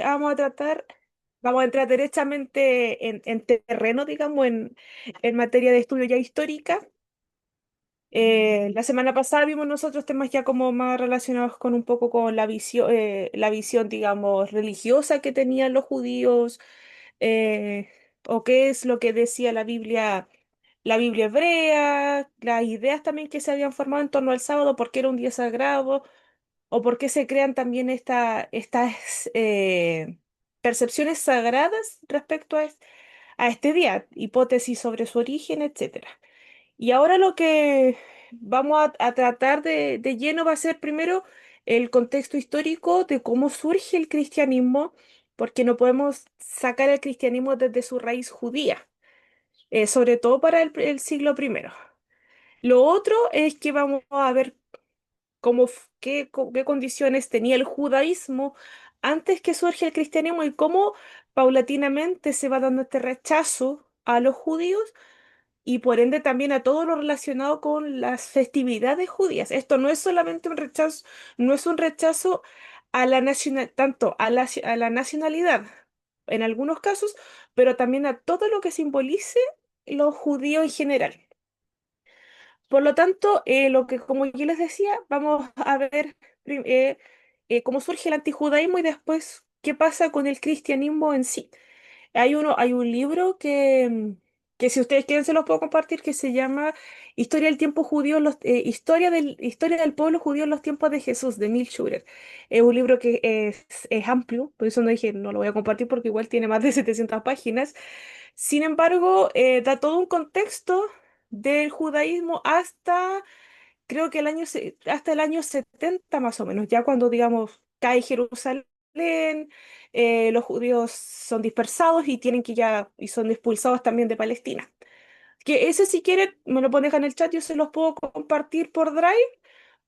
vamos a tratar, vamos a entrar derechamente en terreno, digamos, en materia de estudio ya histórica. La semana pasada vimos nosotros temas ya como más relacionados con un poco con la visión, digamos, religiosa que tenían los judíos, eh, o qué es lo que decía la Biblia hebrea, las ideas también que se habían formado en torno al sábado, por qué era un día sagrado, o por qué se crean también estas percepciones sagradas respecto a este día, hipótesis sobre su origen, etcétera. Y ahora lo que vamos a tratar de lleno va a ser primero el contexto histórico de cómo surge el cristianismo, porque no podemos sacar el cristianismo desde su raíz judía, sobre todo para el siglo primero. Lo otro es que vamos a ver qué condiciones tenía el judaísmo antes que surge el cristianismo y cómo paulatinamente se va dando este rechazo a los judíos y por ende también a todo lo relacionado con las festividades judías. Esto no es solamente un rechazo, no es un rechazo a tanto a la nacionalidad en algunos casos, pero también a todo lo que simbolice los judíos en general. Por lo tanto, como yo les decía, vamos a ver cómo surge el antijudaísmo y después qué pasa con el cristianismo en sí. Hay un libro que si ustedes quieren se los puedo compartir, que se llama Historia del tiempo judío, Historia del pueblo judío en los tiempos de Jesús, de Neil Shurer. Es un libro que es amplio, por eso no dije, no lo voy a compartir porque igual tiene más de 700 páginas. Sin embargo, da todo un contexto del judaísmo creo que hasta el año 70 más o menos, ya cuando, digamos, cae Jerusalén, los judíos son dispersados y y son expulsados también de Palestina. Que ese si quieren me lo pueden dejar en el chat, yo se los puedo compartir por Drive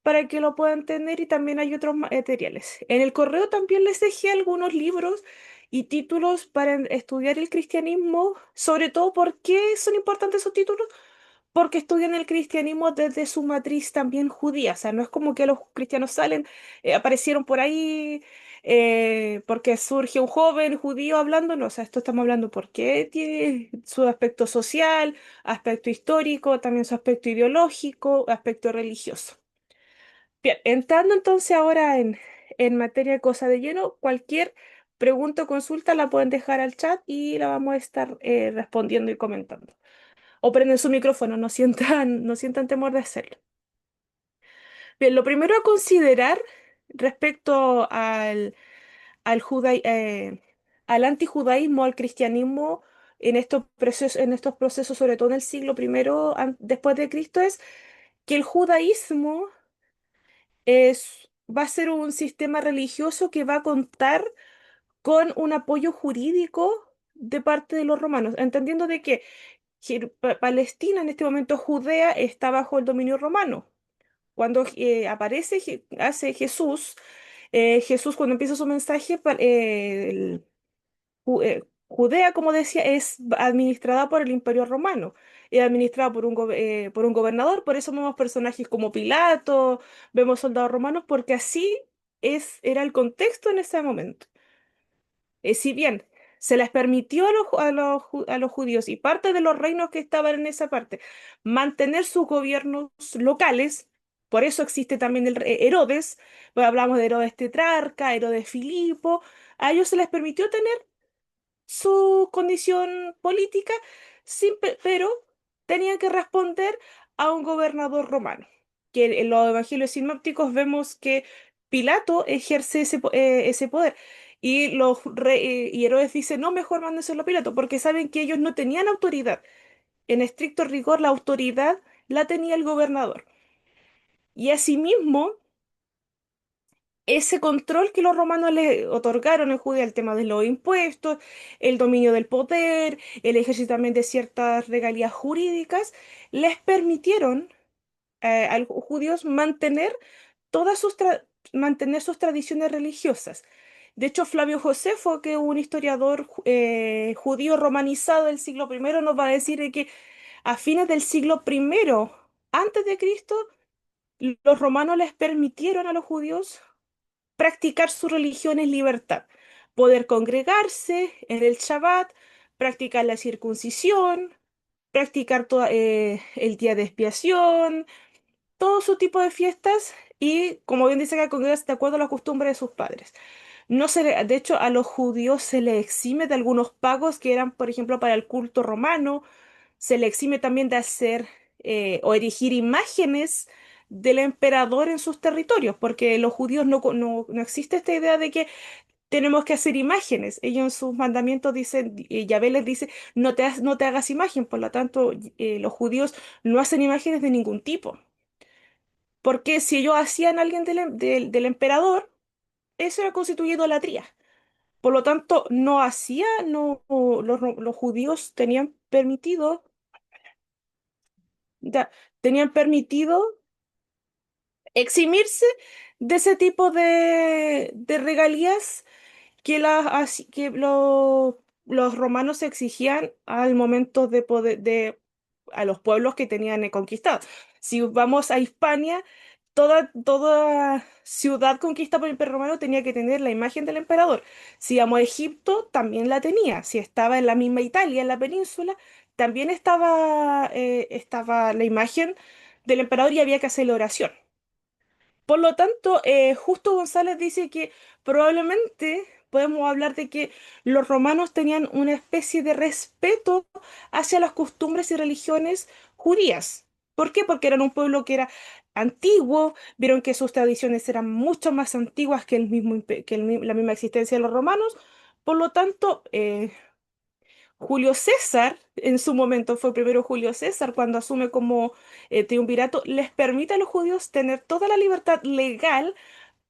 para que lo puedan tener y también hay otros materiales. En el correo también les dejé algunos libros y títulos para estudiar el cristianismo, sobre todo por qué son importantes esos títulos, porque estudian el cristianismo desde su matriz también judía. O sea, no es como que los cristianos aparecieron por ahí porque surge un joven judío hablando, no, o sea, esto estamos hablando porque tiene su aspecto social, aspecto histórico, también su aspecto ideológico, aspecto religioso. Bien, entrando entonces ahora en materia de cosa de lleno, cualquier pregunta o consulta la pueden dejar al chat y la vamos a estar respondiendo y comentando. O prenden su micrófono, no sientan temor de hacerlo. Bien, lo primero a considerar respecto al antijudaísmo, al cristianismo, en estos procesos, sobre todo en el siglo primero después de Cristo, es que el judaísmo va a ser un sistema religioso que va a contar con un apoyo jurídico de parte de los romanos, entendiendo de que Palestina, en este momento Judea, está bajo el dominio romano. Cuando hace Jesús, Jesús cuando empieza su mensaje, Judea, como decía, es administrada por el Imperio Romano, es administrada por un gobernador, por eso vemos personajes como Pilato, vemos soldados romanos, porque así era el contexto en ese momento. Si bien se les permitió a los judíos y parte de los reinos que estaban en esa parte mantener sus gobiernos locales, por eso existe también Herodes, pues hablamos de Herodes Tetrarca, Herodes Filipo, a ellos se les permitió tener su condición política, pero tenían que responder a un gobernador romano. Que en los evangelios sinópticos vemos que Pilato ejerce ese poder. Y Herodes dice, no, mejor mándenselo a Pilato, porque saben que ellos no tenían autoridad. En estricto rigor, la autoridad la tenía el gobernador. Y asimismo, ese control que los romanos le otorgaron en Judea, el tema de los impuestos, el dominio del poder, el ejercicio también de ciertas regalías jurídicas, les permitieron a los judíos mantener sus tradiciones religiosas. De hecho, Flavio Josefo, que es un historiador judío romanizado del siglo primero, nos va a decir de que a fines del siglo primero antes de Cristo, los romanos les permitieron a los judíos practicar su religión en libertad. poder congregarse en el Shabbat, practicar la circuncisión, practicar el día de expiación, todo su tipo de fiestas y, como bien dice acá, congregarse de acuerdo a la costumbre de sus padres. No se le- De hecho, a los judíos se les exime de algunos pagos que eran, por ejemplo, para el culto romano, se le exime también de hacer o erigir imágenes del emperador en sus territorios, porque los judíos no existe esta idea de que tenemos que hacer imágenes. Ellos en sus mandamientos dicen, Yahvé les dice, no te hagas imagen, por lo tanto, los judíos no hacen imágenes de ningún tipo. Porque si ellos hacían a alguien del emperador, eso era constituido idolatría. Por lo tanto, no hacía, no, los judíos ya, tenían permitido eximirse de ese tipo de regalías que los romanos exigían al momento de poder, a los pueblos que tenían conquistados. Si vamos a Hispania, toda ciudad conquistada por el Imperio Romano tenía que tener la imagen del emperador. Si vamos a Egipto, también la tenía. Si estaba en la misma Italia, en la península, también estaba la imagen del emperador y había que hacer la oración. Por lo tanto, Justo González dice que probablemente podemos hablar de que los romanos tenían una especie de respeto hacia las costumbres y religiones judías. ¿Por qué? Porque eran un pueblo que era antiguo, vieron que sus tradiciones eran mucho más antiguas que la misma existencia de los romanos. Por lo tanto, Julio César, en su momento fue primero Julio César, cuando asume como triunvirato, les permite a los judíos tener toda la libertad legal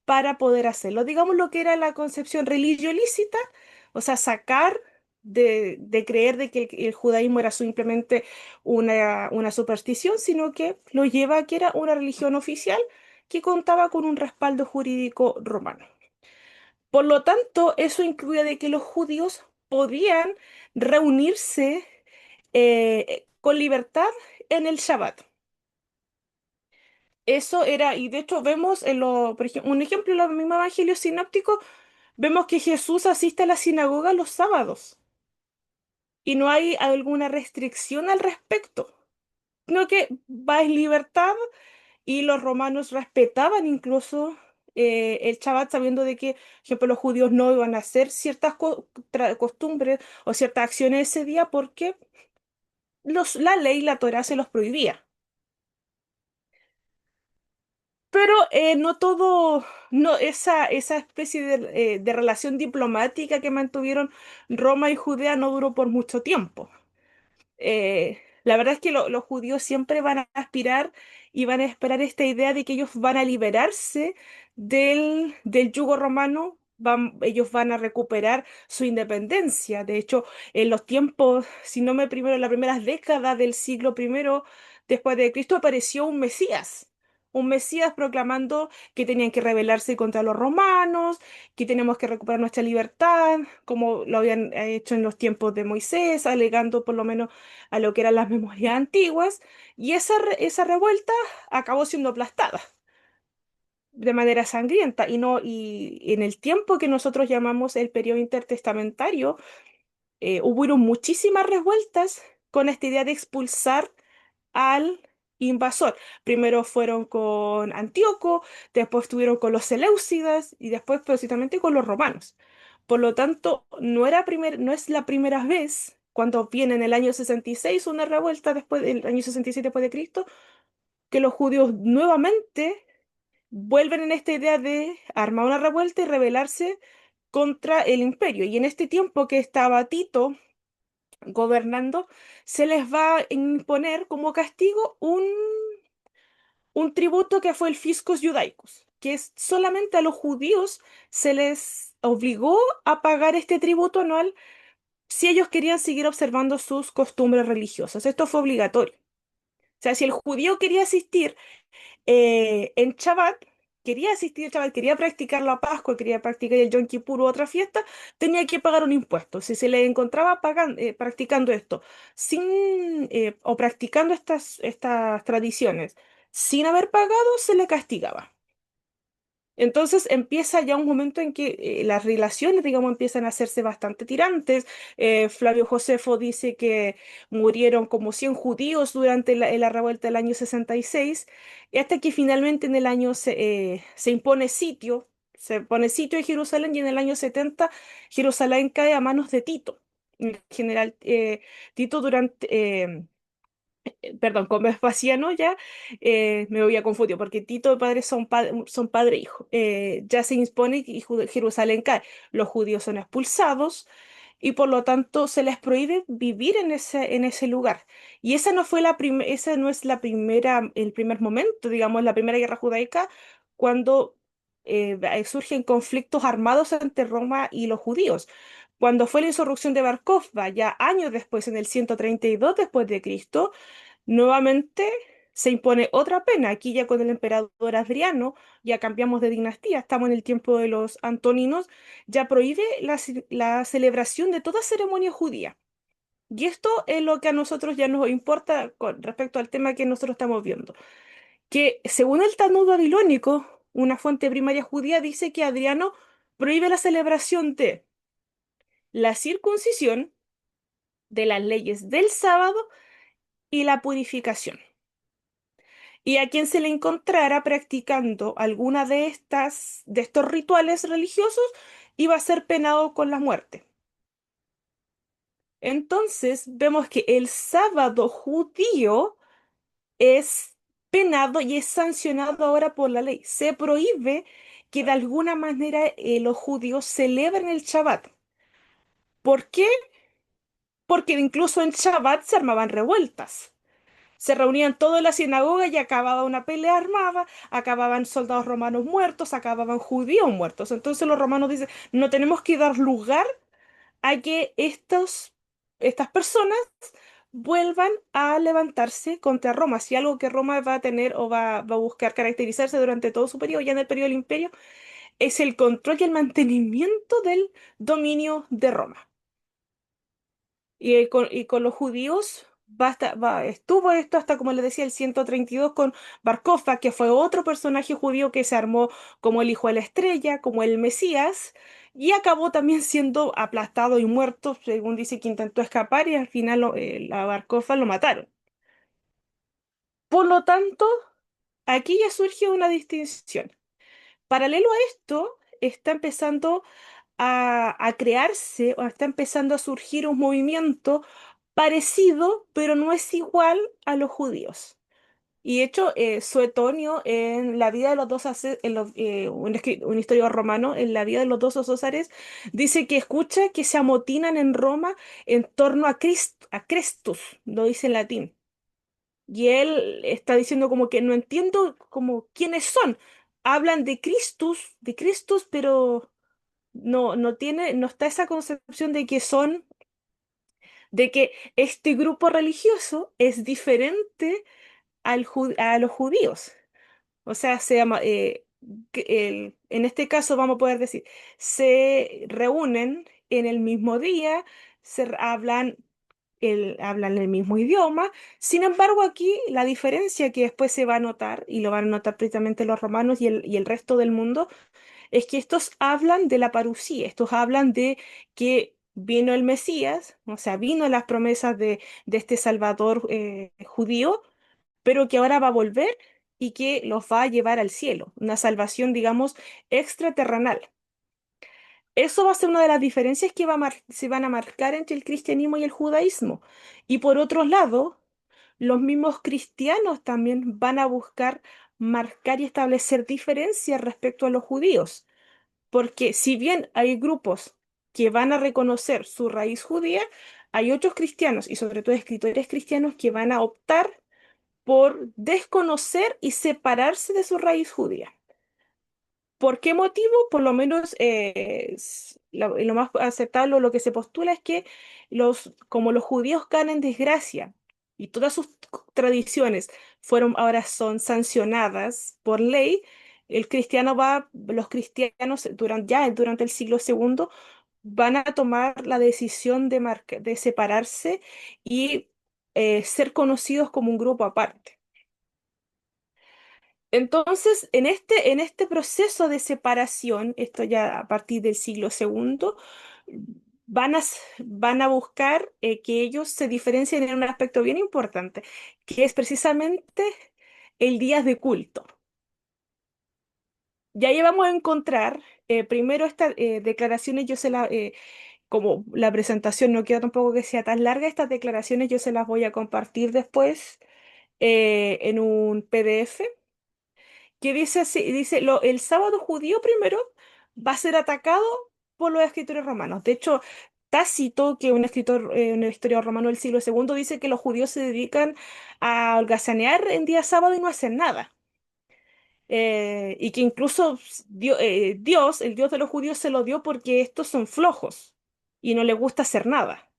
para poder hacerlo. Digamos lo que era la concepción religio lícita, o sea, sacar de creer de que el judaísmo era simplemente una superstición, sino que lo lleva a que era una religión oficial que contaba con un respaldo jurídico romano. Por lo tanto, eso incluye de que los judíos podían reunirse con libertad en el Shabbat. Eso era, y de hecho vemos por ejemplo, un ejemplo en los mismos evangelios sinópticos, vemos que Jesús asiste a la sinagoga los sábados y no hay alguna restricción al respecto, sino que va en libertad y los romanos respetaban incluso el Shabbat sabiendo de que, por ejemplo, los judíos no iban a hacer ciertas costumbres o ciertas acciones ese día porque la ley, la Torá se los prohibía. Pero no todo, no, esa especie de relación diplomática que mantuvieron Roma y Judea no duró por mucho tiempo. La verdad es que los judíos siempre van a aspirar y van a esperar esta idea de que ellos van a liberarse del yugo romano, ellos van a recuperar su independencia. De hecho, en los tiempos, si no me primero, en las primeras décadas del siglo primero después de Cristo apareció un Mesías proclamando que tenían que rebelarse contra los romanos, que tenemos que recuperar nuestra libertad, como lo habían hecho en los tiempos de Moisés, alegando por lo menos a lo que eran las memorias antiguas, y esa revuelta acabó siendo aplastada de manera sangrienta, y en el tiempo que nosotros llamamos el periodo intertestamentario, hubieron muchísimas revueltas con esta idea de expulsar al invasor. Primero fueron con Antíoco, después estuvieron con los Seleucidas y después precisamente con los romanos. Por lo tanto, no es la primera vez cuando viene en el año 66 una revuelta después del año 67 después de Cristo, que los judíos nuevamente vuelven en esta idea de armar una revuelta y rebelarse contra el imperio. Y en este tiempo que estaba Tito gobernando, se les va a imponer como castigo un tributo que fue el fiscus judaicus, que es solamente a los judíos se les obligó a pagar este tributo anual si ellos querían seguir observando sus costumbres religiosas. Esto fue obligatorio. O sea, si el judío quería asistir en Shabbat, quería asistir al Shabbat, quería practicar la Pascua, quería practicar el Yom Kippur u otra fiesta, tenía que pagar un impuesto. Si se le encontraba practicando esto o practicando estas tradiciones sin haber pagado, se le castigaba. Entonces empieza ya un momento en que las relaciones, digamos, empiezan a hacerse bastante tirantes. Flavio Josefo dice que murieron como 100 judíos durante la revuelta del año 66, y hasta que finalmente en el año se impone sitio, se pone sitio en Jerusalén, y en el año 70 Jerusalén cae a manos de Tito. El general Tito perdón, con Vespasiano ya me había confundido, porque Tito y padre son padre e hijo. Ya se impone y Jerusalén cae. Los judíos son expulsados y por lo tanto se les prohíbe vivir en ese lugar. Y esa no es el primer momento, digamos, la primera guerra judaica, cuando surgen conflictos armados entre Roma y los judíos. Cuando fue la insurrección de Bar Kokhba, ya años después, en el 132 después de Cristo, nuevamente se impone otra pena. Aquí ya con el emperador Adriano, ya cambiamos de dinastía, estamos en el tiempo de los Antoninos, ya prohíbe la celebración de toda ceremonia judía. Y esto es lo que a nosotros ya nos importa con respecto al tema que nosotros estamos viendo. Que según el Talmud babilónico, una fuente primaria judía dice que Adriano prohíbe la celebración de la circuncisión, de las leyes del sábado y la purificación. Y a quien se le encontrara practicando alguna de estos rituales religiosos iba a ser penado con la muerte. Entonces vemos que el sábado judío es penado y es sancionado ahora por la ley. Se prohíbe que de alguna manera los judíos celebren el Shabbat. ¿Por qué? Porque incluso en Shabbat se armaban revueltas. Se reunían todos en la sinagoga y acababa una pelea armada, acababan soldados romanos muertos, acababan judíos muertos. Entonces los romanos dicen, no tenemos que dar lugar a que estas personas vuelvan a levantarse contra Roma. Si algo que Roma va a tener o va a buscar caracterizarse durante todo su periodo, ya en el periodo del imperio, es el control y el mantenimiento del dominio de Roma. Y con los judíos estuvo esto hasta, como les decía, el 132 con Bar Kokhba, que fue otro personaje judío que se armó como el hijo de la estrella, como el Mesías, y acabó también siendo aplastado y muerto, según dice que intentó escapar y al final a Bar Kokhba lo mataron. Por lo tanto, aquí ya surge una distinción. Paralelo a esto, está empezando a crearse o está empezando a surgir un movimiento parecido, pero no es igual a los judíos. Y de hecho, Suetonio en la vida de los dos, un historiador romano, en la vida de los dos Césares, dice que escucha que se amotinan en Roma en torno a Crestus, lo dice en latín. Y él está diciendo como que no entiendo como quiénes son. Hablan de Cristus, pero no está esa concepción de que de que este grupo religioso es diferente a los judíos. O sea, en este caso vamos a poder decir, se reúnen en el mismo día, hablan el mismo idioma. Sin embargo, aquí la diferencia que después se va a notar, y lo van a notar precisamente los romanos y el resto del mundo, es que estos hablan de la parusía, estos hablan de que vino el Mesías, o sea, vino las promesas de este Salvador judío, pero que ahora va a volver y que los va a llevar al cielo, una salvación, digamos, extraterrenal. Eso va a ser una de las diferencias que se van a marcar entre el cristianismo y el judaísmo. Y por otro lado, los mismos cristianos también van a buscar marcar y establecer diferencias respecto a los judíos. Porque si bien hay grupos que van a reconocer su raíz judía, hay otros cristianos y sobre todo escritores cristianos que van a optar por desconocer y separarse de su raíz judía. ¿Por qué motivo? Por lo menos lo más aceptable o lo que se postula es que como los judíos caen en desgracia y todas sus tradiciones ahora son sancionadas por ley, los cristianos durante el siglo segundo van a tomar la decisión de separarse y ser conocidos como un grupo aparte. Entonces, en este proceso de separación, esto ya a partir del siglo segundo, van a buscar que ellos se diferencien en un aspecto bien importante, que es precisamente el día de culto. Y ahí vamos a encontrar, primero estas declaraciones, como la presentación no quiero tampoco que sea tan larga, estas declaraciones yo se las voy a compartir después en un PDF que dice así, dice, el sábado judío primero va a ser atacado por los escritores romanos. De hecho, Tácito, que es un historiador romano del siglo segundo, dice que los judíos se dedican a holgazanear en día sábado y no hacen nada. Y que incluso Dios, el Dios de los judíos, se lo dio porque estos son flojos y no les gusta hacer nada.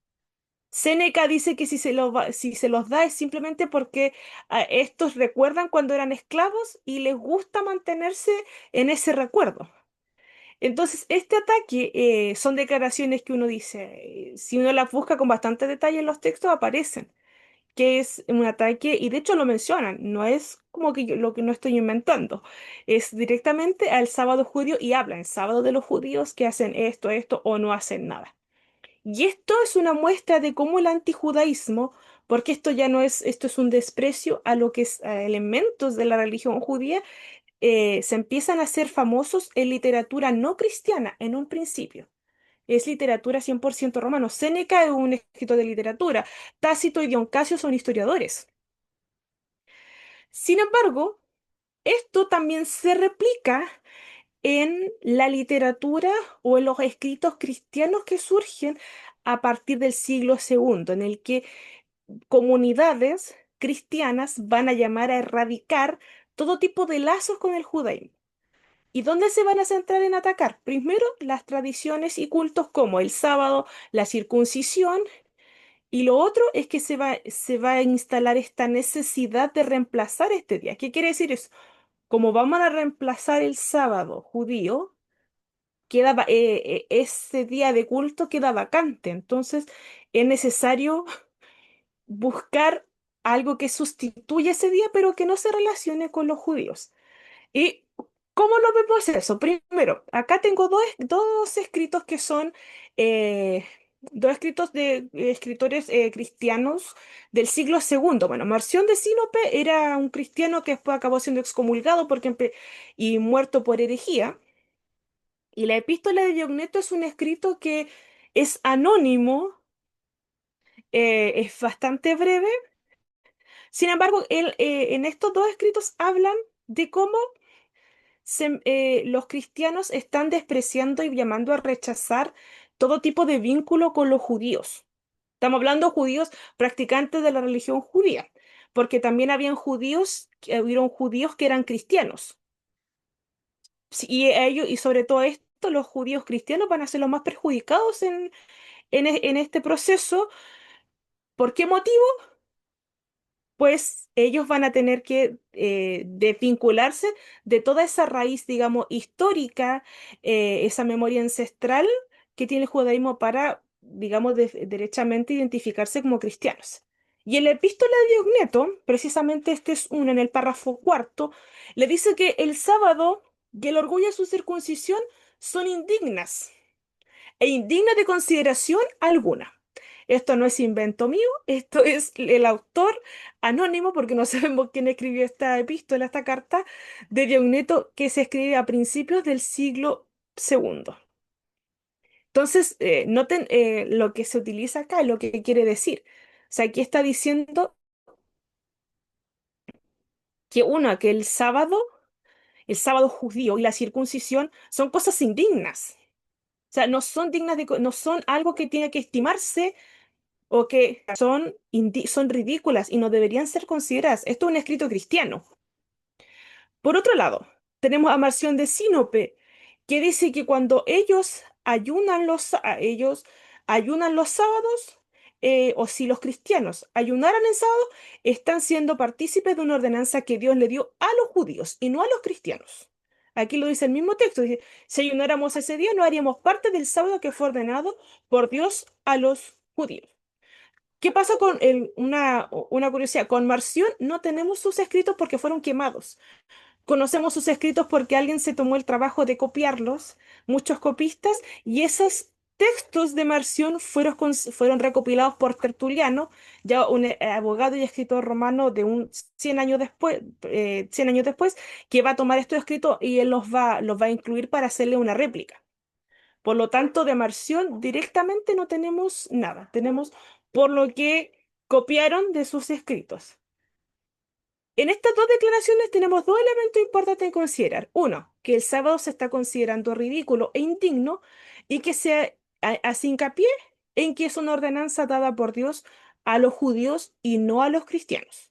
Séneca dice que si se los da es simplemente porque estos recuerdan cuando eran esclavos y les gusta mantenerse en ese recuerdo. Entonces, este ataque son declaraciones que uno dice, si uno las busca con bastante detalle en los textos, aparecen, que es un ataque, y de hecho lo mencionan, no es como que lo que no estoy inventando, es directamente al sábado judío y hablan, el sábado de los judíos que hacen esto o no hacen nada. Y esto es una muestra de cómo el antijudaísmo, porque esto ya no es, esto es un desprecio a lo que es a elementos de la religión judía, se empiezan a hacer famosos en literatura no cristiana en un principio. Es literatura 100% romano. Séneca es un escritor de literatura. Tácito y Dion Casio son historiadores. Sin embargo, esto también se replica en la literatura o en los escritos cristianos que surgen a partir del siglo segundo, en el que comunidades cristianas van a llamar a erradicar todo tipo de lazos con el judaísmo. ¿Y dónde se van a centrar en atacar? Primero, las tradiciones y cultos como el sábado, la circuncisión, y lo otro es que se va a instalar esta necesidad de reemplazar este día. ¿Qué quiere decir eso? Como vamos a reemplazar el sábado judío, ese día de culto queda vacante. Entonces, es necesario buscar algo que sustituya ese día, pero que no se relacione con los judíos. ¿Y cómo lo vemos eso? Primero, acá tengo dos escritos que son dos escritos de escritores cristianos del siglo segundo. Bueno, Marción de Sinope era un cristiano que después acabó siendo excomulgado y muerto por herejía. Y la epístola de Diogneto es un escrito que es anónimo, es bastante breve. Sin embargo, en estos dos escritos hablan de cómo los cristianos están despreciando y llamando a rechazar todo tipo de vínculo con los judíos. Estamos hablando de judíos practicantes de la religión judía, porque también hubieron judíos que eran cristianos. Sí, y ellos, y sobre todo esto, los judíos cristianos van a ser los más perjudicados en este proceso. ¿Por qué motivo? Pues ellos van a tener que desvincularse de toda esa raíz, digamos, histórica, esa memoria ancestral que tiene el judaísmo para, digamos, derechamente identificarse como cristianos. Y en la epístola de Diogneto, precisamente este es uno en el párrafo cuarto, le dice que el sábado y el orgullo de su circuncisión son indignas e indigna de consideración alguna. Esto no es invento mío, esto es el autor anónimo, porque no sabemos quién escribió esta epístola, esta carta de Diogneto, que se escribe a principios del siglo segundo. Entonces, noten lo que se utiliza acá, lo que quiere decir. O sea, aquí está diciendo que que el sábado judío y la circuncisión son cosas indignas. O sea, no son dignas no son algo que tiene que estimarse o que son ridículas y no deberían ser consideradas. Esto es un escrito cristiano. Por otro lado, tenemos a Marción de Sinope, que dice que cuando ellos ayunan los sábados, o si los cristianos ayunaran en sábado, están siendo partícipes de una ordenanza que Dios le dio a los judíos y no a los cristianos. Aquí lo dice el mismo texto, dice, si ayunáramos ese día, no haríamos parte del sábado que fue ordenado por Dios a los judíos. ¿Qué pasa con una curiosidad? Con Marción no tenemos sus escritos porque fueron quemados. Conocemos sus escritos porque alguien se tomó el trabajo de copiarlos, muchos copistas, y esos textos de Marción fueron recopilados por Tertuliano, ya un abogado y escritor romano de un 100 años después, que va a tomar estos escritos y él los va a incluir para hacerle una réplica. Por lo tanto, de Marción directamente no tenemos nada, tenemos por lo que copiaron de sus escritos. En estas dos declaraciones tenemos dos elementos importantes en considerar. Uno, que el sábado se está considerando ridículo e indigno y que se hace hincapié en que es una ordenanza dada por Dios a los judíos y no a los cristianos.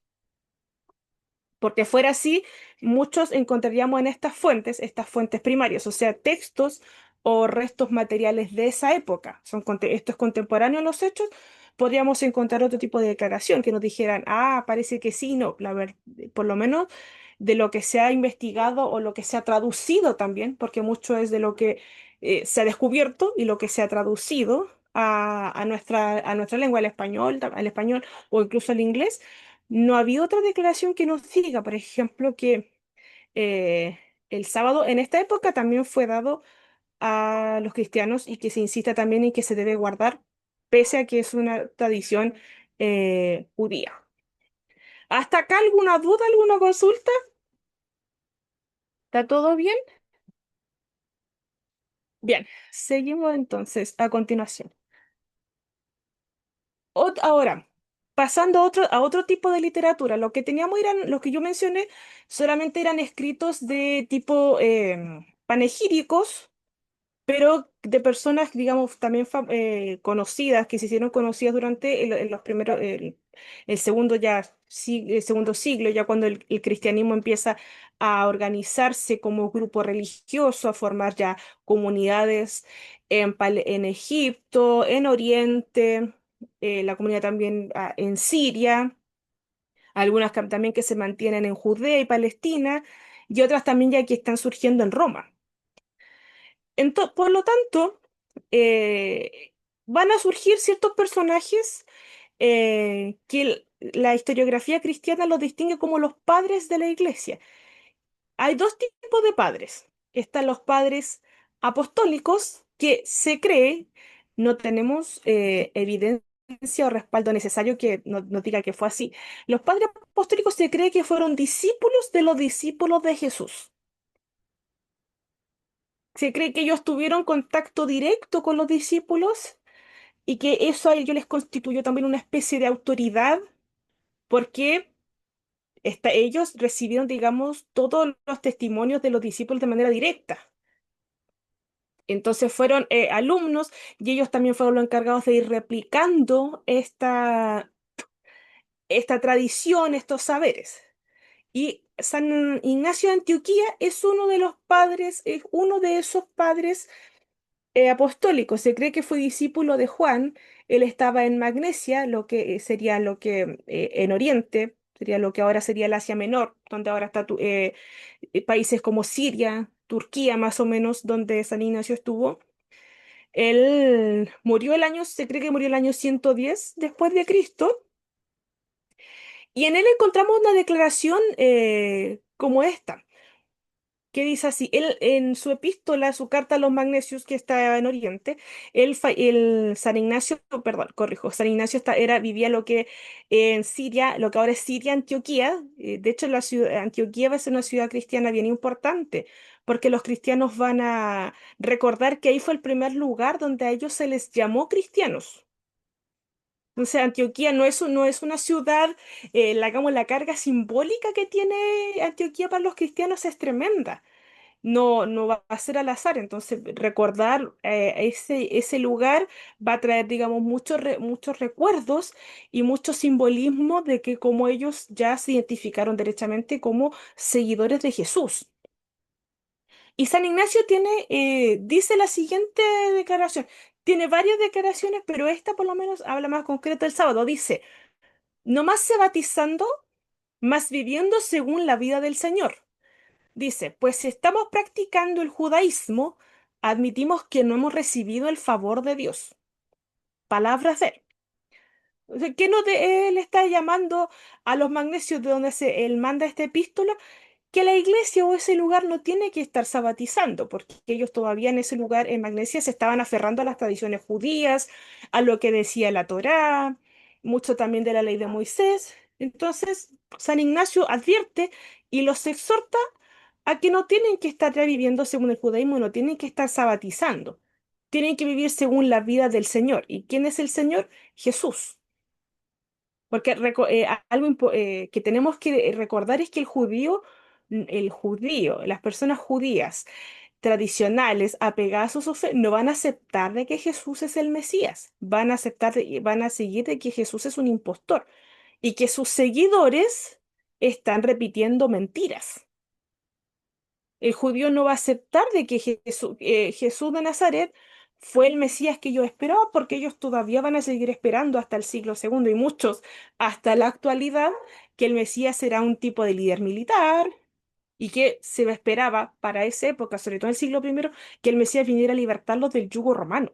Porque fuera así, muchos encontraríamos en estas fuentes primarias, o sea, textos o restos materiales de esa época. Esto es contemporáneo a los hechos. Podríamos encontrar otro tipo de declaración que nos dijeran, ah, parece que sí, no, por lo menos de lo que se ha investigado o lo que se ha traducido también, porque mucho es de lo que se ha descubierto y lo que se ha traducido a nuestra lengua, al español o incluso al inglés. No había otra declaración que nos diga, por ejemplo, que el sábado en esta época también fue dado a los cristianos y que se insista también en que se debe guardar, pese a que es una tradición judía. ¿Hasta acá alguna duda, alguna consulta? ¿Está todo bien? Bien, seguimos entonces a continuación. Ahora, pasando a otro tipo de literatura, lo que teníamos eran, lo que yo mencioné, solamente eran escritos de tipo panegíricos, pero de personas, digamos, también conocidas, que se hicieron conocidas durante los primeros, el segundo el segundo siglo, ya cuando el cristianismo empieza a organizarse como grupo religioso, a formar ya comunidades en Egipto, en Oriente, la comunidad también en Siria, algunas también que se mantienen en Judea y Palestina, y otras también ya que están surgiendo en Roma. Por lo tanto, eh, van a surgir ciertos personajes que la historiografía cristiana los distingue como los padres de la iglesia. Hay dos tipos de padres. Están los padres apostólicos, que se cree, no tenemos evidencia o respaldo necesario que nos diga que fue así. Los padres apostólicos se cree que fueron discípulos de los discípulos de Jesús. Se cree que ellos tuvieron contacto directo con los discípulos y que eso a ellos les constituyó también una especie de autoridad porque ellos recibieron, digamos, todos los testimonios de los discípulos de manera directa. Entonces fueron alumnos y ellos también fueron los encargados de ir replicando esta tradición, estos saberes. Y San Ignacio de Antioquía es uno de los padres, es uno de esos padres apostólico. Se cree que fue discípulo de Juan. Él estaba en Magnesia, lo que sería lo que en Oriente, sería lo que ahora sería el Asia Menor, donde ahora está países como Siria, Turquía, más o menos, donde San Ignacio estuvo. Él murió se cree que murió el año 110 después de Cristo, y en él encontramos una declaración como esta que dice así, él en su epístola, su carta a los Magnesios, que está en Oriente, San Ignacio, perdón, corrijo, San Ignacio vivía lo que en Siria, lo que ahora es Siria, Antioquía. De hecho, la ciudad, Antioquía va a ser una ciudad cristiana bien importante, porque los cristianos van a recordar que ahí fue el primer lugar donde a ellos se les llamó cristianos. Entonces, Antioquía no es una ciudad, hagamos la carga simbólica que tiene Antioquía para los cristianos es tremenda. No va a ser al azar. Entonces, recordar ese lugar va a traer, digamos, muchos recuerdos y mucho simbolismo de que como ellos ya se identificaron derechamente como seguidores de Jesús. Y San Ignacio dice la siguiente declaración. Tiene varias declaraciones, pero esta por lo menos habla más concreto el sábado. Dice, no más se bautizando, más viviendo según la vida del Señor. Dice, pues si estamos practicando el judaísmo, admitimos que no hemos recibido el favor de Dios. Palabras de él. O sea, ¿qué él está llamando a los magnesios de donde él manda esta epístola? que la iglesia o ese lugar no tiene que estar sabatizando, porque ellos todavía en ese lugar, en Magnesia, se estaban aferrando a las tradiciones judías, a lo que decía la Torá, mucho también de la ley de Moisés. Entonces, San Ignacio advierte y los exhorta a que no tienen que estar ya viviendo según el judaísmo, no tienen que estar sabatizando, tienen que vivir según la vida del Señor. ¿Y quién es el Señor? Jesús. Porque algo que tenemos que recordar es que el judío, las personas judías tradicionales, apegadas a su fe, no van a aceptar de que Jesús es el Mesías. Van a aceptar, van a seguir de que Jesús es un impostor y que sus seguidores están repitiendo mentiras. El judío no va a aceptar de que Jesús de Nazaret fue el Mesías que yo esperaba, porque ellos todavía van a seguir esperando hasta el siglo segundo y muchos hasta la actualidad que el Mesías será un tipo de líder militar y que se esperaba para esa época, sobre todo en el siglo primero, que el Mesías viniera a libertarlos del yugo romano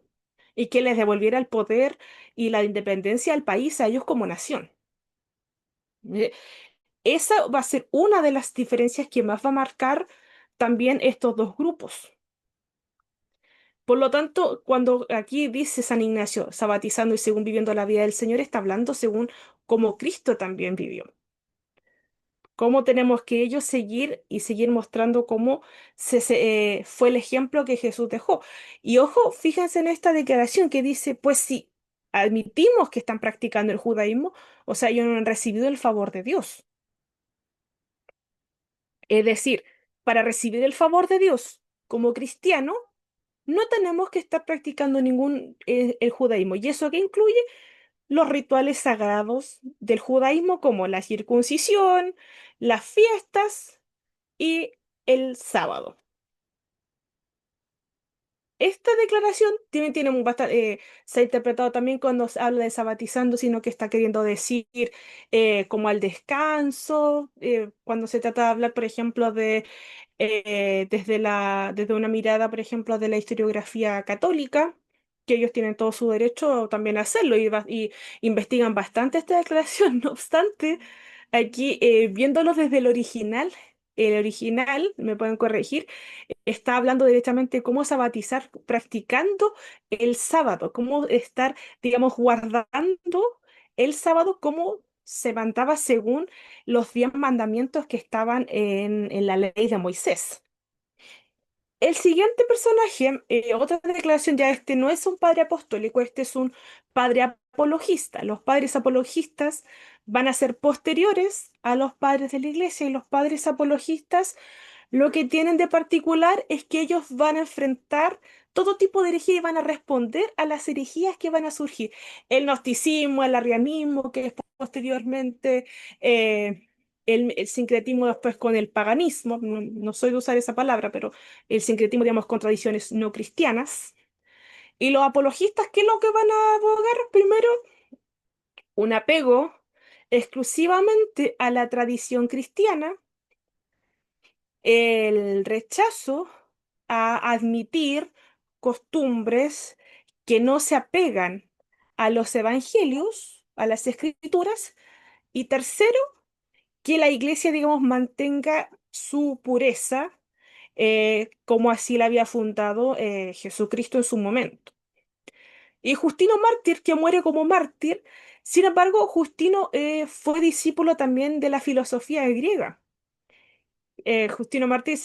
y que les devolviera el poder y la independencia al país a ellos como nación. Eh, Esa va a ser una de las diferencias que más va a marcar también estos dos grupos. Por lo tanto, cuando aquí dice San Ignacio, sabatizando y según viviendo la vida del Señor, está hablando según cómo Cristo también vivió. Cómo tenemos que ellos seguir y seguir mostrando cómo fue el ejemplo que Jesús dejó. Y ojo, fíjense en esta declaración que dice, pues si admitimos que están practicando el judaísmo, o sea, ellos no han recibido el favor de Dios. Es decir, para recibir el favor de Dios como cristiano, no tenemos que estar practicando ningún el judaísmo. ¿Y eso qué incluye? Los rituales sagrados del judaísmo como la circuncisión, las fiestas y el sábado. Esta declaración tiene se ha interpretado también cuando se habla de sabatizando, sino que está queriendo decir como al descanso, cuando se trata de hablar, por ejemplo, de desde una mirada, por ejemplo, de la historiografía católica, que ellos tienen todo su derecho también a hacerlo y investigan bastante esta declaración. No obstante, aquí viéndolo desde el original, me pueden corregir, está hablando directamente de cómo sabatizar practicando el sábado, cómo estar, digamos, guardando el sábado, cómo se mandaba según los 10 mandamientos que estaban en la ley de Moisés. El siguiente personaje, otra declaración, ya este no es un padre apostólico, este es un padre apologista. Los padres apologistas van a ser posteriores a los padres de la iglesia y los padres apologistas lo que tienen de particular es que ellos van a enfrentar todo tipo de herejía y van a responder a las herejías que van a surgir. El gnosticismo, el arrianismo, que es posteriormente, el sincretismo después con el paganismo, no soy de usar esa palabra, pero el sincretismo, digamos, con tradiciones no cristianas. Y los apologistas, ¿qué es lo que van a abogar? Primero, un apego exclusivamente a la tradición cristiana, el rechazo a admitir costumbres que no se apegan a los evangelios, a las escrituras, y tercero, que la iglesia, digamos, mantenga su pureza, como así la había fundado Jesucristo en su momento. Y Justino Mártir, que muere como mártir, sin embargo, Justino fue discípulo también de la filosofía griega. Justino Mártir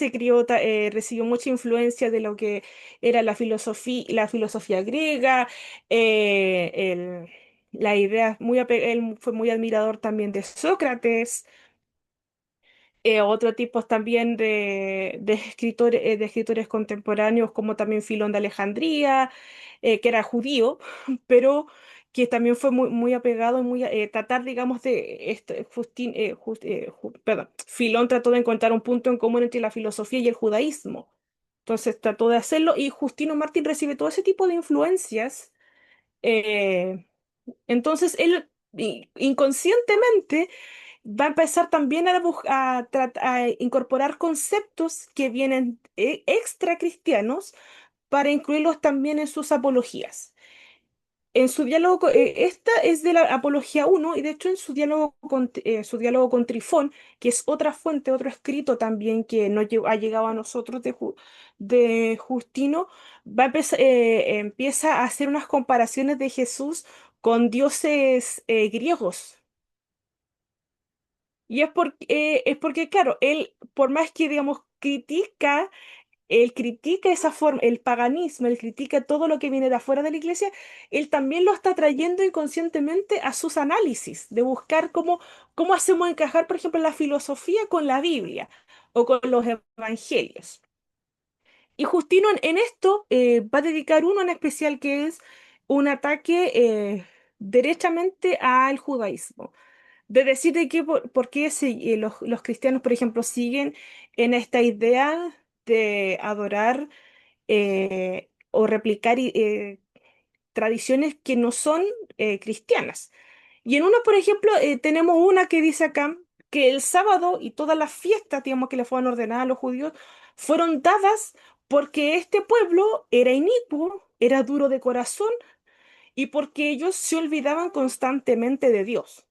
recibió mucha influencia de lo que era la filosofía griega, la idea, él fue muy admirador también de Sócrates, otros tipos también de escritores contemporáneos, como también Filón de Alejandría, que era judío, pero que también fue muy apegado, tratar, digamos, de perdón, Filón trató de encontrar un punto en común entre la filosofía y el judaísmo. Entonces trató de hacerlo y Justino Martín recibe todo ese tipo de influencias. eh, entonces él inconscientemente va a empezar también a incorporar conceptos que vienen extra cristianos para incluirlos también en sus apologías. En su diálogo, esta es de la Apología uno y de hecho en su diálogo con Trifón, que es otra fuente, otro escrito también que no ha llegado a nosotros de Justino, empieza a hacer unas comparaciones de Jesús con dioses griegos. Y es porque, claro, él, por más que, digamos, él critica esa forma, el paganismo, él critica todo lo que viene de afuera de la iglesia, él también lo está trayendo inconscientemente a sus análisis, de buscar cómo hacemos encajar, por ejemplo, la filosofía con la Biblia o con los evangelios. Y Justino en esto va a dedicar uno en especial que es un ataque derechamente al judaísmo. De decir de que por qué los cristianos, por ejemplo, siguen en esta idea de adorar o replicar tradiciones que no son cristianas. Y en uno, por ejemplo, tenemos una que dice acá que el sábado y todas las fiestas, digamos, que le fueron ordenadas a los judíos, fueron dadas porque este pueblo era inicuo, era duro de corazón y porque ellos se olvidaban constantemente de Dios.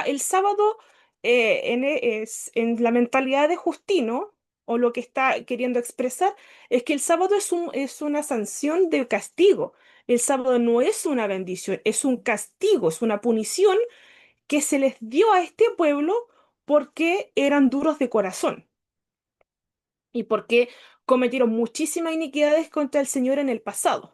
El sábado, en la mentalidad de Justino, o lo que está queriendo expresar, es que el sábado es una sanción de castigo. El sábado no es una bendición, es un castigo, es una punición que se les dio a este pueblo porque eran duros de corazón y porque cometieron muchísimas iniquidades contra el Señor en el pasado.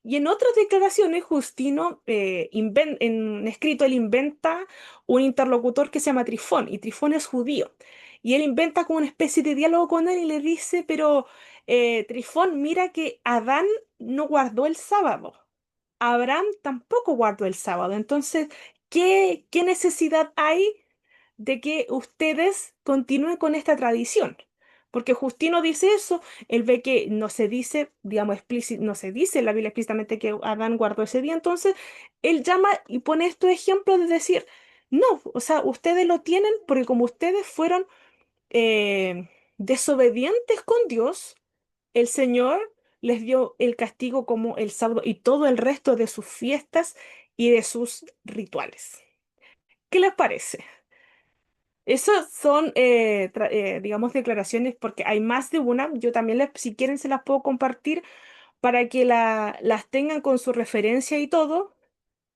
Y en otras declaraciones, Justino, en un escrito, él inventa un interlocutor que se llama Trifón, y Trifón es judío. Y él inventa como una especie de diálogo con él y le dice, pero Trifón, mira que Adán no guardó el sábado. Abraham tampoco guardó el sábado. Entonces, ¿qué necesidad hay de que ustedes continúen con esta tradición? Porque Justino dice eso, él ve que no se dice, digamos, no se dice en la Biblia explícitamente que Adán guardó ese día, entonces él llama y pone estos ejemplos de decir, no, o sea, ustedes lo tienen porque como ustedes fueron desobedientes con Dios, el Señor les dio el castigo como el sábado y todo el resto de sus fiestas y de sus rituales. ¿Qué les parece? Esas son, digamos, declaraciones porque hay más de una. Yo también, si quieren, se las puedo compartir para que las tengan con su referencia y todo,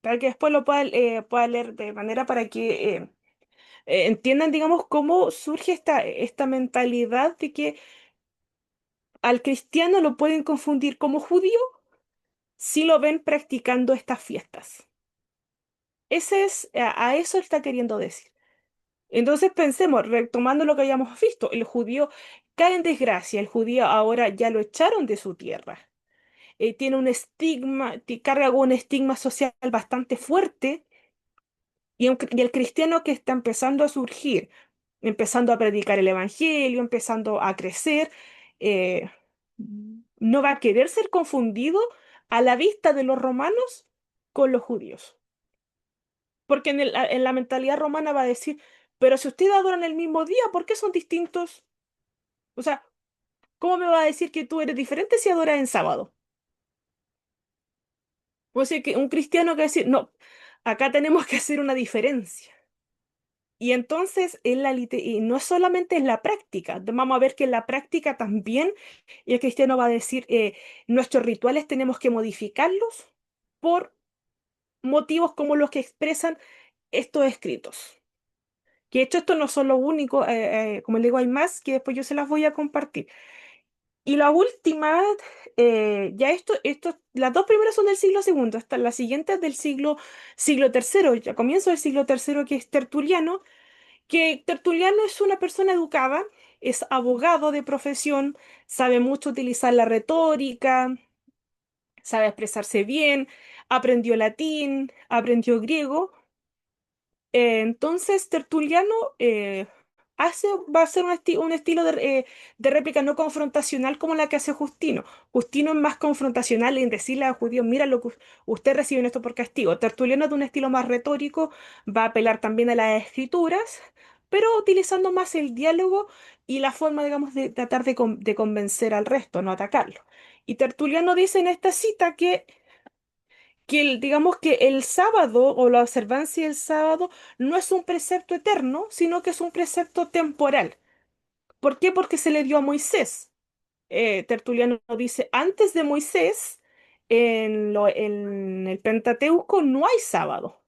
para que después lo puedan leer de manera para que entiendan, digamos, cómo surge esta mentalidad de que al cristiano lo pueden confundir como judío si lo ven practicando estas fiestas. A eso está queriendo decir. Entonces pensemos, retomando lo que habíamos visto, el judío cae en desgracia, el judío ahora ya lo echaron de su tierra. Tiene un estigma, carga con un estigma social bastante fuerte y el cristiano que está empezando a surgir, empezando a predicar el evangelio, empezando a crecer, eh, no va a querer ser confundido a la vista de los romanos con los judíos. Porque en la mentalidad romana va a decir, pero si ustedes adoran el mismo día, ¿por qué son distintos? O sea, ¿cómo me va a decir que tú eres diferente si adoras en sábado? O sea, que un cristiano que va a decir, no, acá tenemos que hacer una diferencia. Y entonces, y no solamente en la práctica, vamos a ver que en la práctica también el cristiano va a decir, nuestros rituales tenemos que modificarlos por motivos como los que expresan estos escritos. Que de hecho estos no son los únicos, como les digo, hay más que después yo se las voy a compartir. Y la última, las dos primeras son del siglo segundo, hasta la siguiente es del siglo tercero, ya comienzo del siglo tercero, que es Tertuliano, que Tertuliano es una persona educada, es abogado de profesión, sabe mucho utilizar la retórica, sabe expresarse bien, aprendió latín, aprendió griego. Entonces, Tertuliano va a ser un estilo de réplica no confrontacional como la que hace Justino. Justino es más confrontacional en decirle a judíos, mira lo que usted reciben esto por castigo. Tertuliano es de un estilo más retórico, va a apelar también a las escrituras, pero utilizando más el diálogo y la forma, digamos, de tratar de convencer al resto, no atacarlo. Y Tertuliano dice en esta cita digamos que el sábado o la observancia del sábado no es un precepto eterno, sino que es un precepto temporal. ¿Por qué? Porque se le dio a Moisés. Tertuliano dice, antes de Moisés, en el Pentateuco no hay sábado.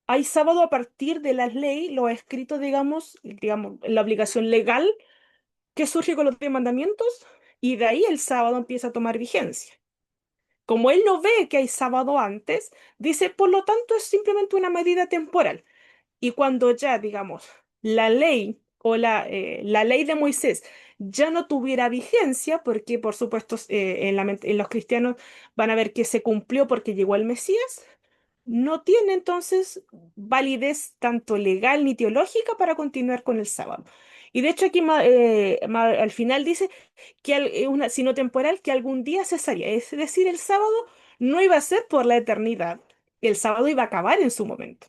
Hay sábado a partir de la ley, lo escrito, digamos, la obligación legal que surge con los 10 mandamientos, y de ahí el sábado empieza a tomar vigencia. Como él no ve que hay sábado antes, dice, por lo tanto, es simplemente una medida temporal. Y cuando ya, digamos, la ley o la ley de Moisés ya no tuviera vigencia, porque por supuesto en los cristianos van a ver que se cumplió porque llegó el Mesías, no tiene entonces validez tanto legal ni teológica para continuar con el sábado. Y de hecho aquí al final dice que una, sino temporal que algún día cesaría. Es decir, el sábado no iba a ser por la eternidad, el sábado iba a acabar en su momento.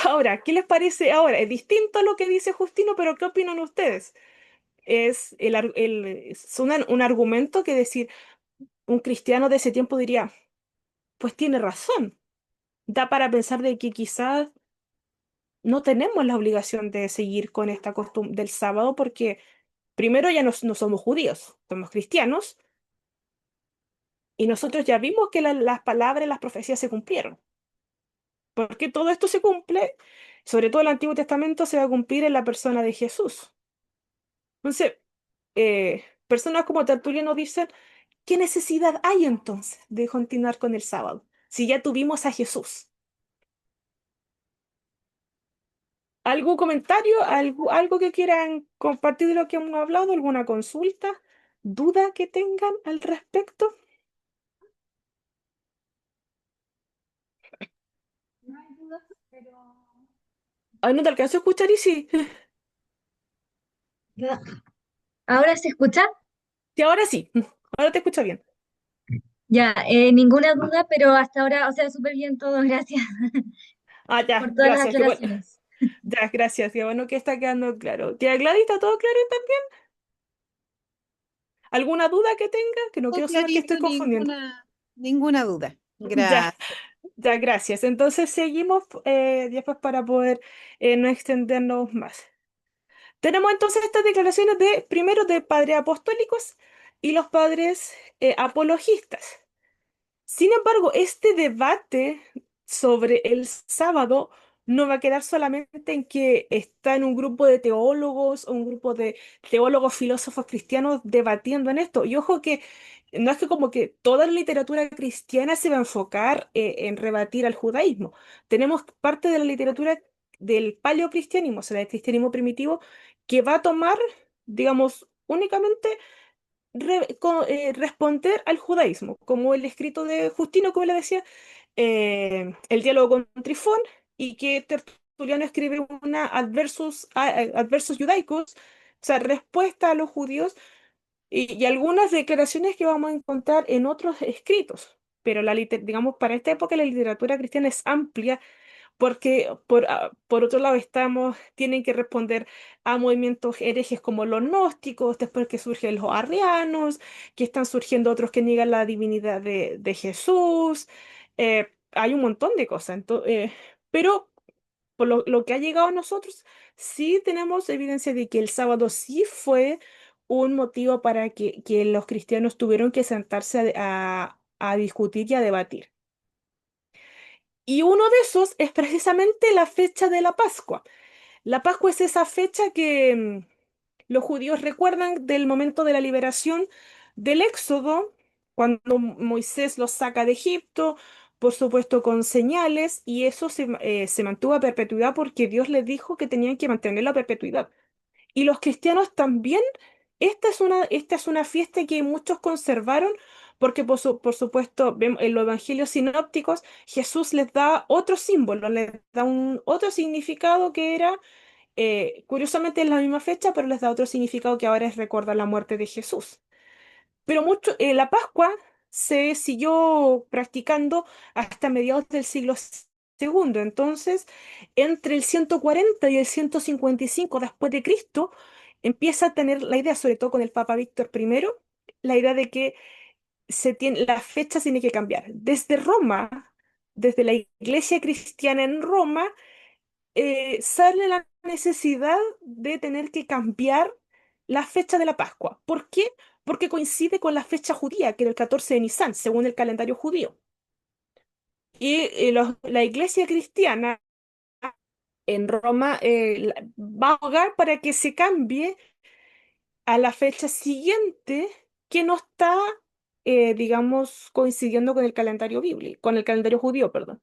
Ahora, ¿qué les parece ahora? Es distinto a lo que dice Justino, pero ¿qué opinan ustedes? Es un argumento que decir, un cristiano de ese tiempo diría, pues tiene razón. Da para pensar de que quizás no tenemos la obligación de seguir con esta costumbre del sábado porque primero ya no somos judíos, somos cristianos y nosotros ya vimos que las palabras, las profecías se cumplieron. Porque todo esto se cumple, sobre todo el Antiguo Testamento se va a cumplir en la persona de Jesús. Entonces, personas como Tertuliano dicen, ¿qué necesidad hay entonces de continuar con el sábado? Si ya tuvimos a Jesús. ¿Algún comentario? ¿Algo que quieran compartir de lo que hemos hablado? ¿Alguna consulta? ¿Duda que tengan al respecto? No hay dudas, pero... Ay, no te alcanzo a escuchar y sí. Ya. ¿Ahora se escucha? Sí, ahora sí. Ahora te escucho bien. Ya, ninguna duda, pero hasta ahora, o sea, súper bien todo, gracias Ah, por ya, todas las gracias. Qué bueno. aclaraciones. Ya, gracias. Qué bueno que está quedando claro. Tía Gladys, ¿está todo claro también? ¿Alguna duda que tenga? Que no Todo quiero saber que estoy clarito, confundiendo. ninguna duda. Ya, Gracias. ya, gracias. Entonces seguimos después para poder no extendernos más. Tenemos entonces estas declaraciones de, primero, de padres apostólicos y los padres apologistas. Sin embargo, este debate sobre el sábado no va a quedar solamente en que está en un grupo de teólogos o un grupo de teólogos filósofos cristianos debatiendo en esto. Y ojo que no es que como que toda la literatura cristiana se va a enfocar en rebatir al judaísmo. Tenemos parte de la literatura del paleocristianismo, o sea, del cristianismo primitivo, que va a tomar, digamos, únicamente responder al judaísmo, como el escrito de Justino, como le decía, el diálogo con Trifón, y que Tertuliano escribe una adversus judaicos, o sea, respuesta a los judíos, y algunas declaraciones que vamos a encontrar en otros escritos. Pero digamos, para esta época la literatura cristiana es amplia porque por otro lado tienen que responder a movimientos herejes como los gnósticos, después que surgen los arrianos, que están surgiendo otros que niegan la divinidad de Jesús. Hay un montón de cosas. Pero por lo que ha llegado a nosotros, sí tenemos evidencia de que el sábado sí fue un motivo para que los cristianos tuvieron que sentarse a discutir y a debatir. Y uno de esos es precisamente la fecha de la Pascua. La Pascua es esa fecha que los judíos recuerdan del momento de la liberación del Éxodo, cuando Moisés los saca de Egipto, por supuesto con señales, y eso se mantuvo a perpetuidad porque Dios les dijo que tenían que mantenerlo a perpetuidad. Y los cristianos también, esta es una fiesta que muchos conservaron, porque por supuesto en los evangelios sinópticos Jesús les da otro símbolo, les da otro significado que era, curiosamente en la misma fecha, pero les da otro significado que ahora es recordar la muerte de Jesús. Pero la Pascua se siguió practicando hasta mediados del siglo segundo. Entonces, entre el 140 y el 155 después de Cristo, empieza a tener la idea, sobre todo con el Papa Víctor I, la idea de que la fecha tiene que cambiar. Desde Roma, desde la iglesia cristiana en Roma, sale la necesidad de tener que cambiar la fecha de la Pascua. ¿Por qué? Porque coincide con la fecha judía, que era el 14 de Nisan, según el calendario judío. Y la iglesia cristiana en Roma va a abogar para que se cambie a la fecha siguiente que no está, digamos, coincidiendo con el calendario bíblico, con el calendario judío, perdón.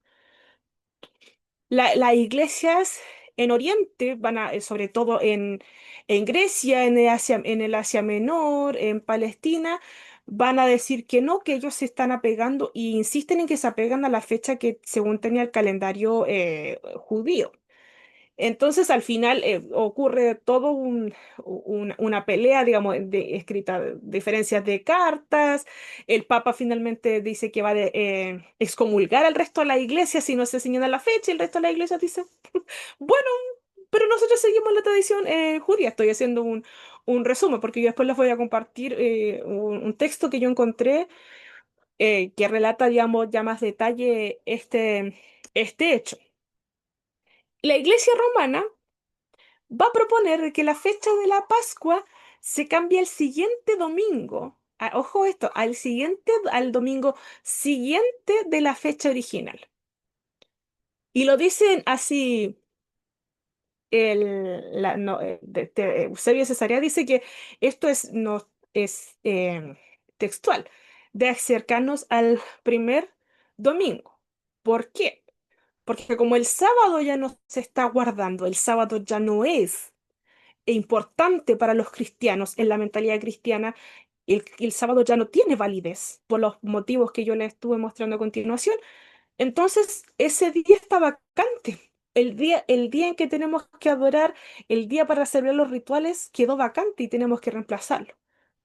Las iglesias en Oriente sobre todo en Grecia, en el Asia Menor, en Palestina, van a decir que no, que ellos se están apegando e insisten en que se apegan a la fecha que según tenía el calendario judío. Entonces, al final ocurre todo una pelea, digamos, escrita, diferencias de cartas. El Papa finalmente dice que va a excomulgar al resto de la iglesia si no se señala la fecha, y el resto de la iglesia dice, bueno, pero nosotros seguimos la tradición judía. Estoy haciendo un resumen porque yo después les voy a compartir un texto que yo encontré que relata, digamos, ya más detalle este hecho. La iglesia romana va a proponer que la fecha de la Pascua se cambie al siguiente domingo. Ojo esto, al domingo siguiente de la fecha original. Y lo dicen así, Eusebio de Cesarea dice que esto es, no, es textual, de acercarnos al primer domingo. ¿Por qué? Porque como el sábado ya no se está guardando, el sábado ya no es importante para los cristianos en la mentalidad cristiana, el sábado ya no tiene validez por los motivos que yo les estuve mostrando a continuación. Entonces, ese día está vacante. El día en que tenemos que adorar, el día para celebrar los rituales, quedó vacante y tenemos que reemplazarlo.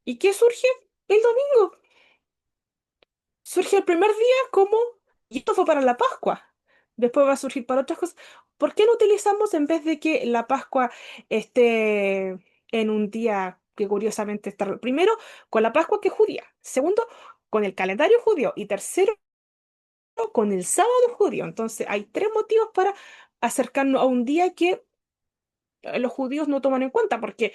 ¿Y qué surge? El domingo. Surge el primer día como, y esto fue para la Pascua, después va a surgir para otras cosas. ¿Por qué no utilizamos en vez de que la Pascua esté en un día que curiosamente está primero con la Pascua que es judía, segundo con el calendario judío y tercero con el sábado judío? Entonces hay tres motivos para acercarnos a un día que los judíos no toman en cuenta, porque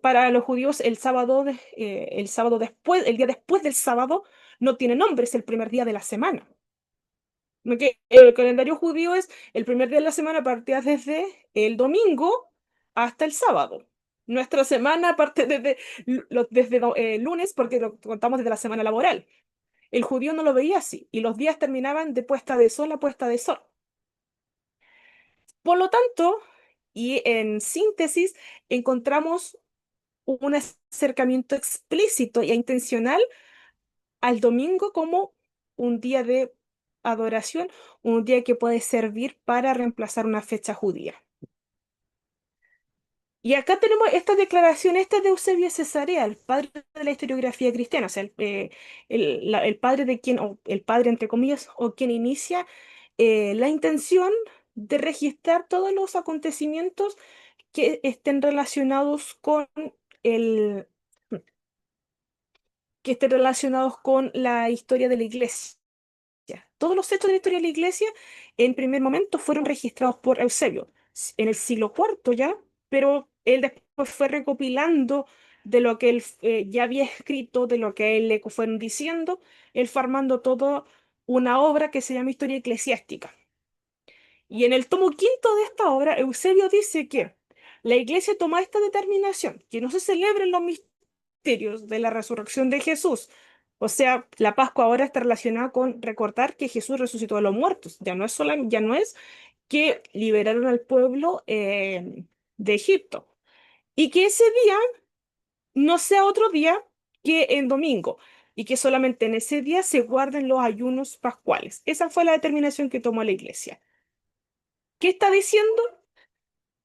para los judíos el sábado después, el día después del sábado, no tiene nombre, es el primer día de la semana. ¿No? Que el calendario judío es el primer día de la semana partida desde el domingo hasta el sábado. Nuestra semana parte desde lunes, porque lo contamos desde la semana laboral. El judío no lo veía así, y los días terminaban de puesta de sol a puesta de sol. Por lo tanto, y en síntesis, encontramos un acercamiento explícito e intencional al domingo como un día de adoración, un día que puede servir para reemplazar una fecha judía. Y acá tenemos esta declaración, esta es de Eusebio de Cesarea, el padre de la historiografía cristiana, o sea, el padre de quien, o el padre entre comillas, o quien inicia la intención de registrar todos los acontecimientos que estén relacionados con el, que estén relacionados con la historia de la iglesia. Todos los hechos de la historia de la iglesia en primer momento fueron registrados por Eusebio en el siglo cuarto ya, pero él después fue recopilando de lo que él ya había escrito, de lo que a él le fueron diciendo, él fue armando toda una obra que se llama Historia Eclesiástica. Y en el tomo quinto de esta obra, Eusebio dice que la iglesia toma esta determinación, que no se celebren los misterios de la resurrección de Jesús. O sea, la Pascua ahora está relacionada con recordar que Jesús resucitó de los muertos. Ya no es que liberaron al pueblo de Egipto. Y que ese día no sea otro día que en domingo. Y que solamente en ese día se guarden los ayunos pascuales. Esa fue la determinación que tomó la iglesia. ¿Qué está diciendo?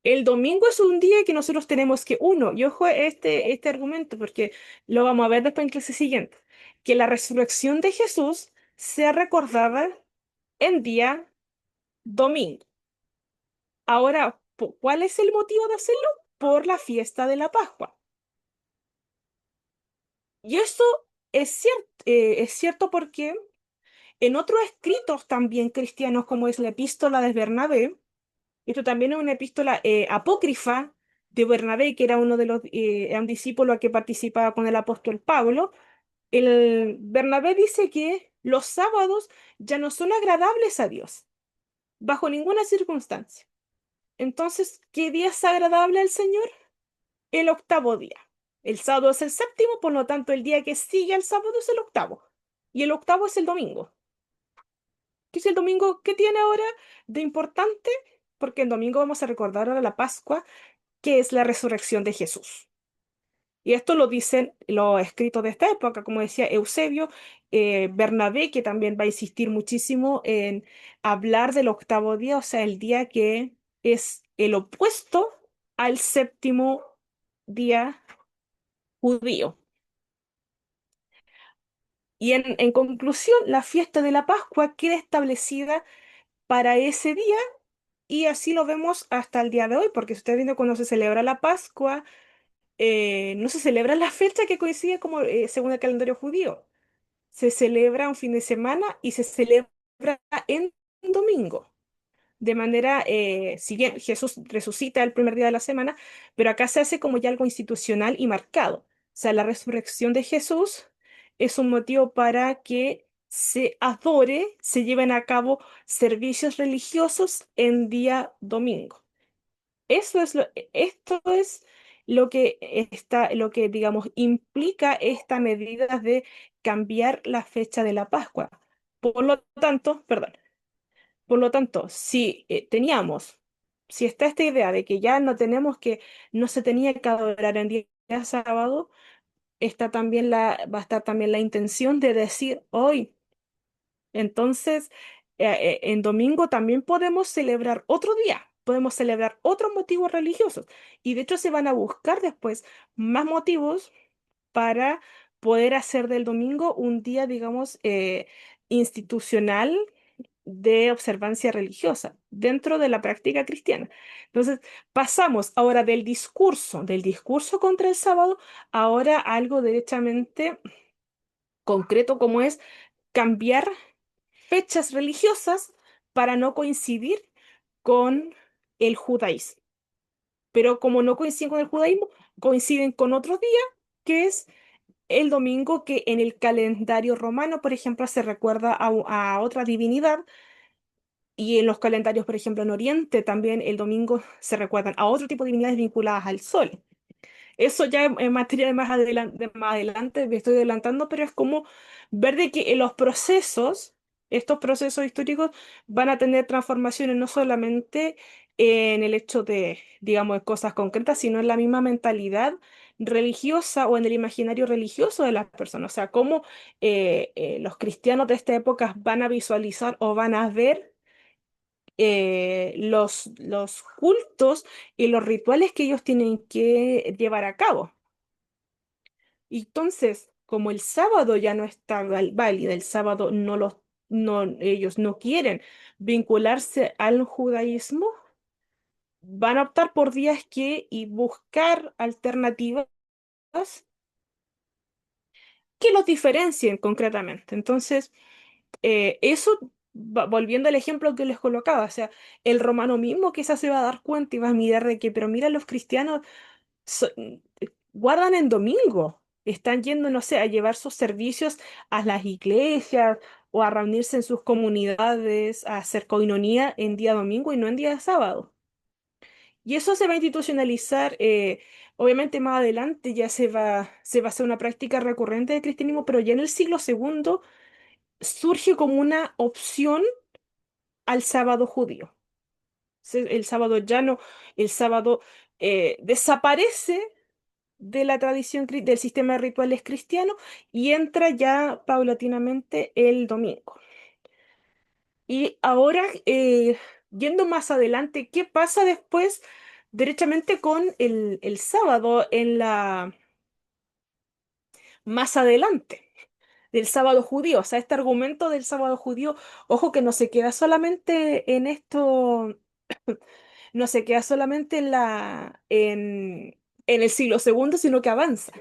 El domingo es un día que nosotros tenemos que, uno, y ojo a este argumento, porque lo vamos a ver después en clase siguiente, que la resurrección de Jesús sea recordada en día domingo. Ahora, ¿cuál es el motivo de hacerlo? Por la fiesta de la Pascua. Y eso es cierto porque en otros escritos también cristianos, como es la epístola de Bernabé, esto también es una epístola apócrifa de Bernabé, que era uno de los, era un discípulo que participaba con el apóstol Pablo. El Bernabé dice que los sábados ya no son agradables a Dios, bajo ninguna circunstancia. Entonces, ¿qué día es agradable al Señor? El octavo día. El sábado es el séptimo, por lo tanto, el día que sigue al sábado es el octavo. Y el octavo es el domingo. ¿Qué es el domingo? ¿Qué tiene ahora de importante? Porque el domingo vamos a recordar ahora la Pascua, que es la resurrección de Jesús. Y esto lo dicen los escritos de esta época, como decía Eusebio, Bernabé, que también va a insistir muchísimo en hablar del octavo día, o sea, el día que es el opuesto al séptimo día judío. Y en conclusión, la fiesta de la Pascua queda establecida para ese día y así lo vemos hasta el día de hoy, porque si ustedes viendo cuando se celebra la Pascua, no se celebra la fecha que coincide como según el calendario judío. Se celebra un fin de semana y se celebra en domingo. De manera, si bien Jesús resucita el primer día de la semana, pero acá se hace como ya algo institucional y marcado. O sea, la resurrección de Jesús es un motivo para que se adore, se lleven a cabo servicios religiosos en día domingo. Esto es lo que está, lo que digamos implica esta medida de cambiar la fecha de la Pascua. Por lo tanto, perdón, por lo tanto, si está esta idea de que ya no tenemos que, no se tenía que adorar en día sábado, va a estar también la intención de decir hoy. Entonces, en domingo también podemos celebrar otro día, podemos celebrar otros motivos religiosos. Y de hecho se van a buscar después más motivos para poder hacer del domingo un día, digamos, institucional de observancia religiosa dentro de la práctica cristiana. Entonces, pasamos ahora del discurso contra el sábado, ahora a algo derechamente concreto como es cambiar fechas religiosas para no coincidir con el judaísmo. Pero como no coinciden con el judaísmo, coinciden con otros días, que es el domingo, que en el calendario romano, por ejemplo, se recuerda a otra divinidad, y en los calendarios, por ejemplo, en Oriente, también el domingo se recuerdan a otro tipo de divinidades vinculadas al sol. Eso ya en materia de más adelante, me estoy adelantando, pero es como ver de que en los procesos, estos procesos históricos van a tener transformaciones no solamente en el hecho de, digamos, de cosas concretas, sino en la misma mentalidad religiosa o en el imaginario religioso de las personas. O sea, cómo los cristianos de esta época van a visualizar o van a ver los cultos y los rituales que ellos tienen que llevar a cabo. Y entonces, como el sábado ya no está válido, el sábado ellos no quieren vincularse al judaísmo, van a optar por días y buscar alternativas que los diferencien concretamente. Entonces, eso, volviendo al ejemplo que les colocaba, o sea, el romano mismo quizás se va a dar cuenta y va a mirar de que, pero mira, los cristianos guardan en domingo, están yendo, no sé, a llevar sus servicios a las iglesias o a reunirse en sus comunidades, a hacer coinonía en día domingo y no en día sábado. Y eso se va a institucionalizar, obviamente más adelante ya se va a hacer una práctica recurrente del cristianismo, pero ya en el siglo segundo surge como una opción al sábado judío. El sábado ya no, el sábado desaparece de la tradición del sistema de rituales cristiano y entra ya paulatinamente el domingo. Y ahora, yendo más adelante, ¿qué pasa después derechamente con el sábado más adelante? Del sábado judío, o sea, este argumento del sábado judío, ojo que no se queda solamente en esto, no se queda solamente en el siglo segundo, sino que avanza.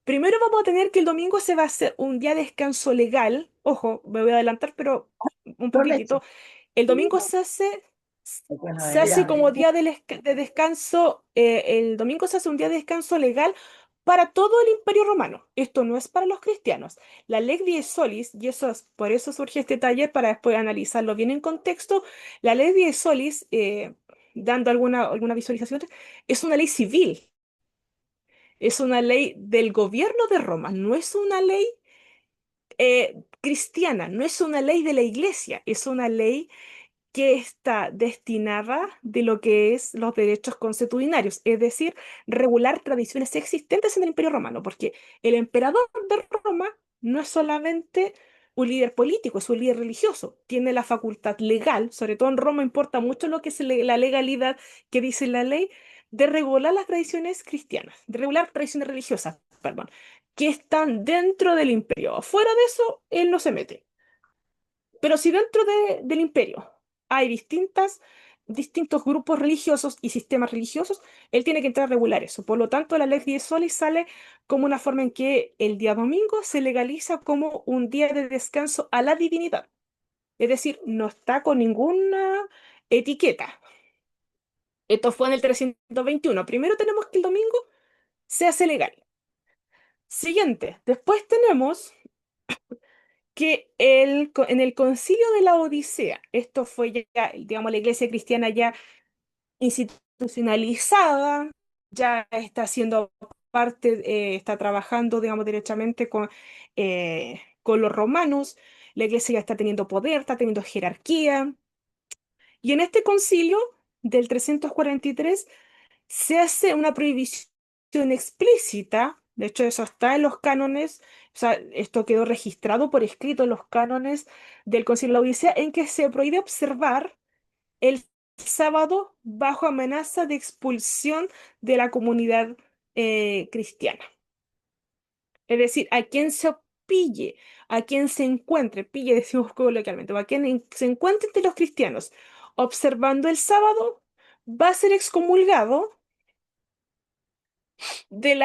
Primero vamos a tener que el domingo se va a hacer un día de descanso legal. Ojo, me voy a adelantar, pero un Provecho. poquitito. El domingo se hace como día de descanso, el domingo se hace un día de descanso legal para todo el Imperio Romano. Esto no es para los cristianos. La Ley Dies Solis, y por eso surge este taller para después analizarlo bien en contexto, la Ley Dies Solis, dando alguna visualización, es una ley civil, es una ley del gobierno de Roma, no es una ley cristiana, no es una ley de la iglesia, es una ley que está destinada de lo que es los derechos consuetudinarios, es decir, regular tradiciones existentes en el Imperio Romano, porque el emperador de Roma no es solamente un líder político, es un líder religioso, tiene la facultad legal, sobre todo en Roma importa mucho lo que es la legalidad que dice la ley, de regular las tradiciones cristianas, de regular tradiciones religiosas, perdón, que están dentro del imperio. Fuera de eso, él no se mete. Pero si dentro del imperio hay distintos grupos religiosos y sistemas religiosos, él tiene que entrar a regular eso. Por lo tanto, la ley 10 solis sale como una forma en que el día domingo se legaliza como un día de descanso a la divinidad. Es decir, no está con ninguna etiqueta. Esto fue en el 321. Primero tenemos que el domingo se hace legal. Siguiente, después tenemos que en el concilio de la Odisea, esto fue ya, digamos, la iglesia cristiana ya institucionalizada, ya está haciendo parte, está trabajando, digamos, derechamente con los romanos, la iglesia ya está teniendo poder, está teniendo jerarquía, y en este concilio del 343 se hace una prohibición explícita, de hecho eso está en los cánones, o sea, esto quedó registrado por escrito en los cánones del Concilio de la Odisea, en que se prohíbe observar el sábado bajo amenaza de expulsión de la comunidad cristiana. Es decir, a quien se pille, a quien se encuentre, pille decimos coloquialmente, o a quien se encuentre entre los cristianos observando el sábado, va a ser excomulgado de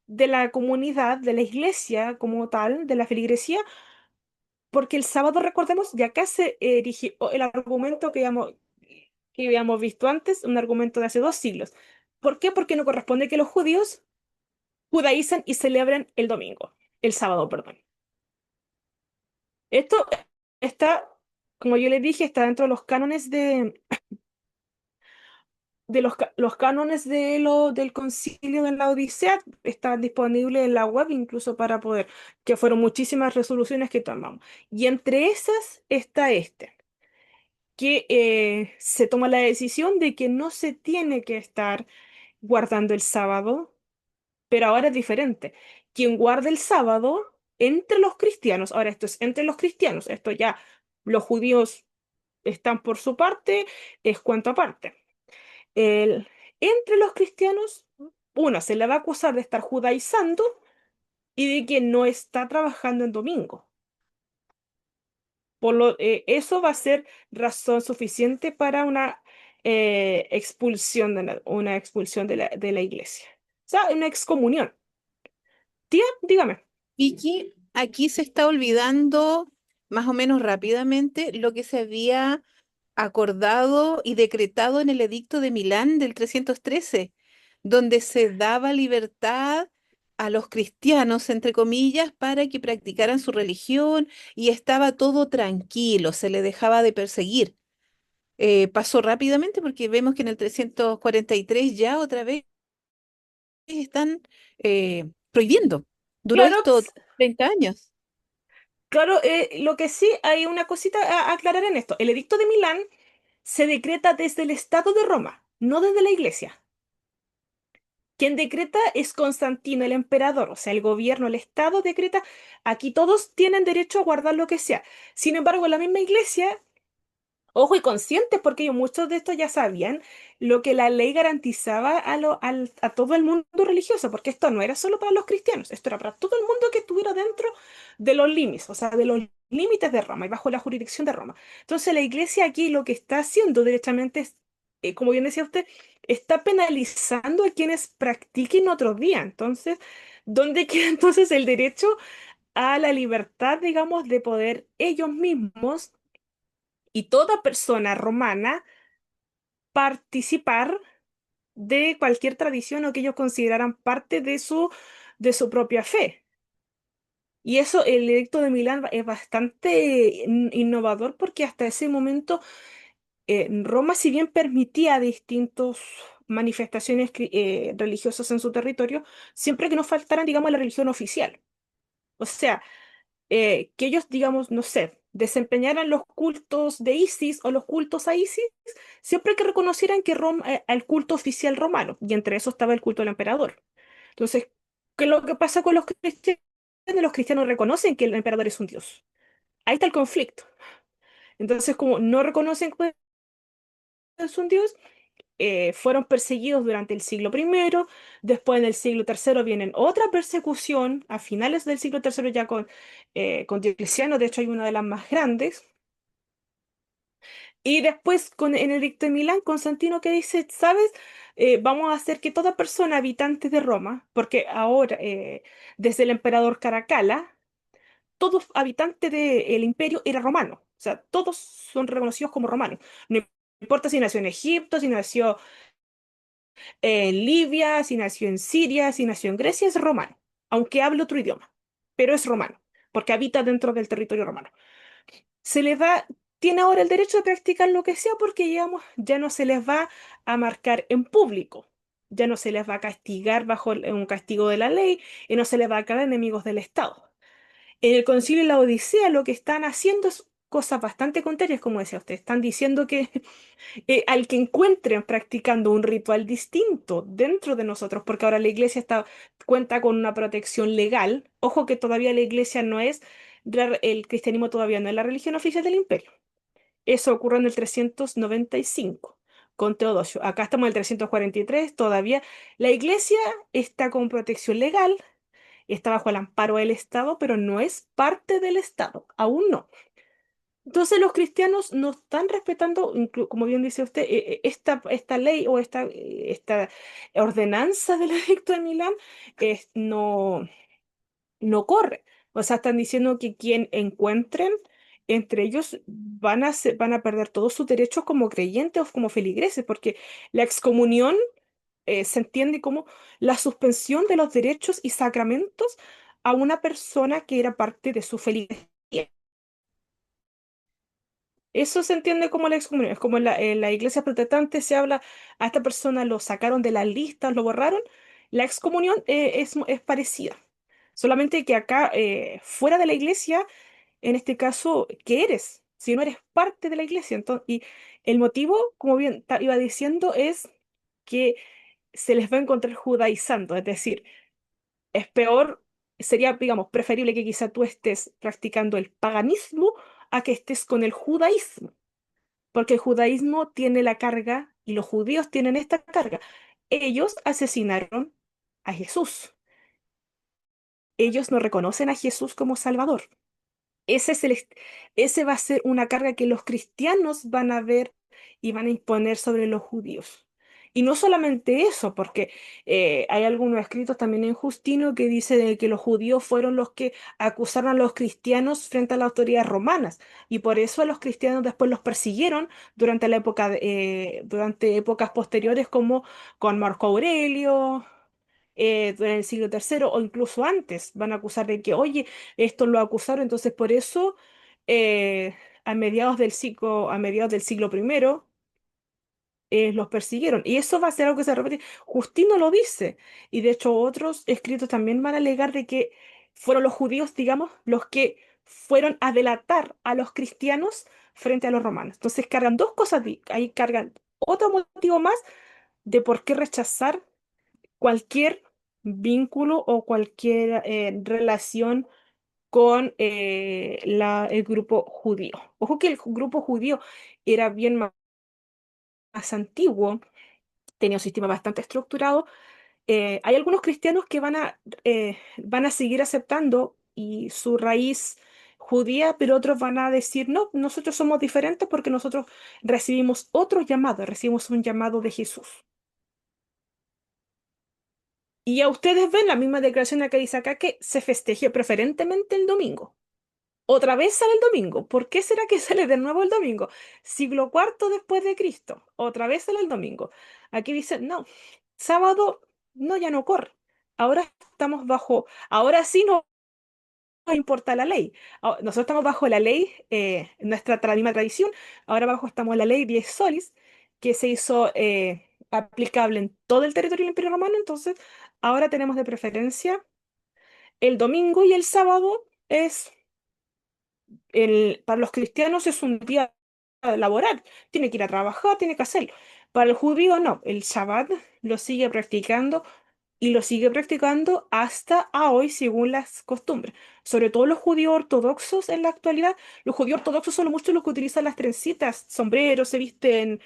de la comunidad, de la iglesia como tal, de la feligresía, porque el sábado, recordemos, de acá se erigió el argumento que habíamos visto antes, un argumento de hace 2 siglos. ¿Por qué? Porque no corresponde que los judíos judaicen y celebren el domingo, el sábado, perdón. Esto está, como yo le dije, está dentro de los cánones los cánones del concilio de la Odisea, están disponibles en la web incluso para poder, que fueron muchísimas resoluciones que tomamos. Y entre esas está que se toma la decisión de que no se tiene que estar guardando el sábado, pero ahora es diferente. Quien guarda el sábado entre los cristianos, ahora esto es entre los cristianos, esto ya los judíos están por su parte, es cuanto aparte. El- Entre los cristianos, uno se le va a acusar de estar judaizando y de que no está trabajando en domingo. Eso va a ser razón suficiente para una expulsión una expulsión de la iglesia. O sea, una excomunión. Tía, dígame. Vicky, aquí se está olvidando más o menos rápidamente lo que se había acordado y decretado en el Edicto de Milán del 313, donde se daba libertad a los cristianos, entre comillas, para que practicaran su religión y estaba todo tranquilo, se le dejaba de perseguir. Pasó rápidamente porque vemos que en el 343 ya otra vez están prohibiendo. Duró Claro, esto 30 años. claro, lo que sí hay una cosita a aclarar en esto. El edicto de Milán se decreta desde el Estado de Roma, no desde la Iglesia. Quien decreta es Constantino, el emperador, o sea, el gobierno, el Estado decreta, aquí todos tienen derecho a guardar lo que sea. Sin embargo, la misma Iglesia, ojo y conscientes, porque ellos muchos de estos ya sabían lo que la ley garantizaba a todo el mundo religioso, porque esto no era solo para los cristianos, esto era para todo el mundo que estuviera dentro de los límites, o sea, de los límites de Roma y bajo la jurisdicción de Roma. Entonces, la iglesia aquí lo que está haciendo derechamente es, como bien decía usted, está penalizando a quienes practiquen otro día. Entonces, ¿dónde queda entonces el derecho a la libertad, digamos, de poder ellos mismos y toda persona romana participar de cualquier tradición o que ellos consideraran parte de su propia fe? Y eso, el edicto de Milán es bastante innovador porque hasta ese momento Roma, si bien permitía distintas manifestaciones religiosas en su territorio, siempre que no faltaran, digamos, la religión oficial. O sea, que ellos, digamos, no sé, desempeñaran los cultos de Isis o los cultos a Isis, siempre que reconocieran que el culto oficial romano, y entre eso estaba el culto del emperador. Entonces, ¿qué es lo que pasa con los cristianos? Los cristianos reconocen que el emperador es un dios. Ahí está el conflicto. Entonces, como no reconocen que es un dios, fueron perseguidos durante el siglo primero. Después en el siglo tercero vienen otra persecución, a finales del siglo tercero ya con Diocleciano, de hecho hay una de las más grandes. Y después en el Edicto de Milán, Constantino que dice, ¿sabes? Vamos a hacer que toda persona habitante de Roma, porque ahora, desde el emperador Caracalla, todo habitante del imperio era romano. O sea, todos son reconocidos como romanos. No importa si nació en Egipto, si nació en Libia, si nació en Siria, si nació en Grecia, es romano, aunque hable otro idioma, pero es romano, porque habita dentro del territorio romano. Se les da, tiene ahora el derecho de practicar lo que sea porque, digamos, ya no se les va a marcar en público, ya no se les va a castigar bajo un castigo de la ley y no se les va a declarar enemigos del Estado. En el Concilio de la Odisea lo que están haciendo es cosas bastante contrarias, como decía usted. Están diciendo que al que encuentren practicando un ritual distinto dentro de nosotros, porque ahora la iglesia cuenta con una protección legal. Ojo que todavía la iglesia no es, el cristianismo todavía no es la religión oficial del imperio. Eso ocurrió en el 395 con Teodosio. Acá estamos en el 343, todavía la iglesia está con protección legal, está bajo el amparo del Estado, pero no es parte del Estado, aún no. Entonces los cristianos no están respetando, como bien dice usted, esta ley o esta ordenanza del Edicto de Milán no, no corre. O sea, están diciendo que quien encuentren entre ellos van a perder todos sus derechos como creyentes o como feligreses, porque la excomunión se entiende como la suspensión de los derechos y sacramentos a una persona que era parte de su feligresía. Eso se entiende como la excomunión. Es como en la iglesia protestante se habla, a esta persona lo sacaron de las listas, lo borraron. La excomunión es parecida. Solamente que acá, fuera de la iglesia, en este caso, ¿qué eres? Si no eres parte de la iglesia. Entonces, y el motivo, como bien iba diciendo, es que se les va a encontrar judaizando. Es decir, es peor, sería, digamos, preferible que quizá tú estés practicando el paganismo a que estés con el judaísmo, porque el judaísmo tiene la carga y los judíos tienen esta carga. Ellos asesinaron a Jesús. Ellos no reconocen a Jesús como Salvador. Ese es ese va a ser una carga que los cristianos van a ver y van a imponer sobre los judíos. Y no solamente eso, porque hay algunos escritos también en Justino que dice de que los judíos fueron los que acusaron a los cristianos frente a las autoridades romanas, y por eso a los cristianos después los persiguieron durante la época durante épocas posteriores, como con Marco Aurelio, en el siglo tercero o incluso antes, van a acusar de que, oye, esto lo acusaron, entonces por eso a mediados del siglo primero los persiguieron. Y eso va a ser algo que se repite. Justino lo dice. Y de hecho otros escritos también van a alegar de que fueron los judíos, digamos, los que fueron a delatar a los cristianos frente a los romanos. Entonces cargan dos cosas, ahí cargan otro motivo más de por qué rechazar cualquier vínculo o cualquier relación con el grupo judío. Ojo que el grupo judío era bien más antiguo, tenía un sistema bastante estructurado. Hay algunos cristianos que van a seguir aceptando y su raíz judía, pero otros van a decir, no, nosotros somos diferentes porque nosotros recibimos otro llamado, recibimos un llamado de Jesús. Y a ustedes ven la misma declaración que dice acá que se festeje preferentemente el domingo. Otra vez sale el domingo. ¿Por qué será que sale de nuevo el domingo? Siglo cuarto después de Cristo. Otra vez sale el domingo. Aquí dicen, no, sábado no, ya no corre. Ahora estamos bajo, ahora sí no importa la ley. Nosotros estamos bajo la ley, nuestra misma tradición. Ahora bajo estamos la ley 10 solis, que se hizo aplicable en todo el territorio del Imperio Romano. Entonces, ahora tenemos de preferencia el domingo y el sábado es para los cristianos es un día laboral, tiene que ir a trabajar, tiene que hacerlo. Para el judío no, el Shabbat lo sigue practicando y lo sigue practicando hasta a hoy según las costumbres. Sobre todo los judíos ortodoxos en la actualidad, los judíos ortodoxos son muchos los que utilizan las trencitas, sombreros, se visten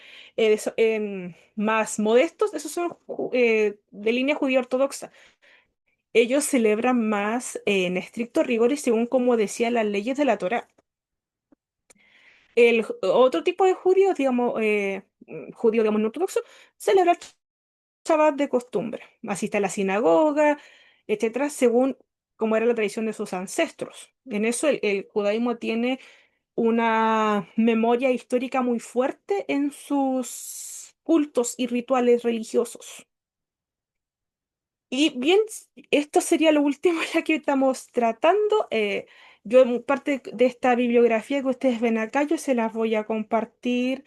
más modestos, esos son de línea judía ortodoxa. Ellos celebran más en estricto rigor y según como decían las leyes de la Torá. Otro tipo de judíos, digamos, judío, digamos, no ortodoxo, celebra el Shabbat de costumbre. Asiste a la sinagoga, etcétera, según como era la tradición de sus ancestros. En eso el judaísmo tiene una memoria histórica muy fuerte en sus cultos y rituales religiosos. Y bien, esto sería lo último ya que estamos tratando. Yo parte de esta bibliografía que ustedes ven acá, yo se las voy a compartir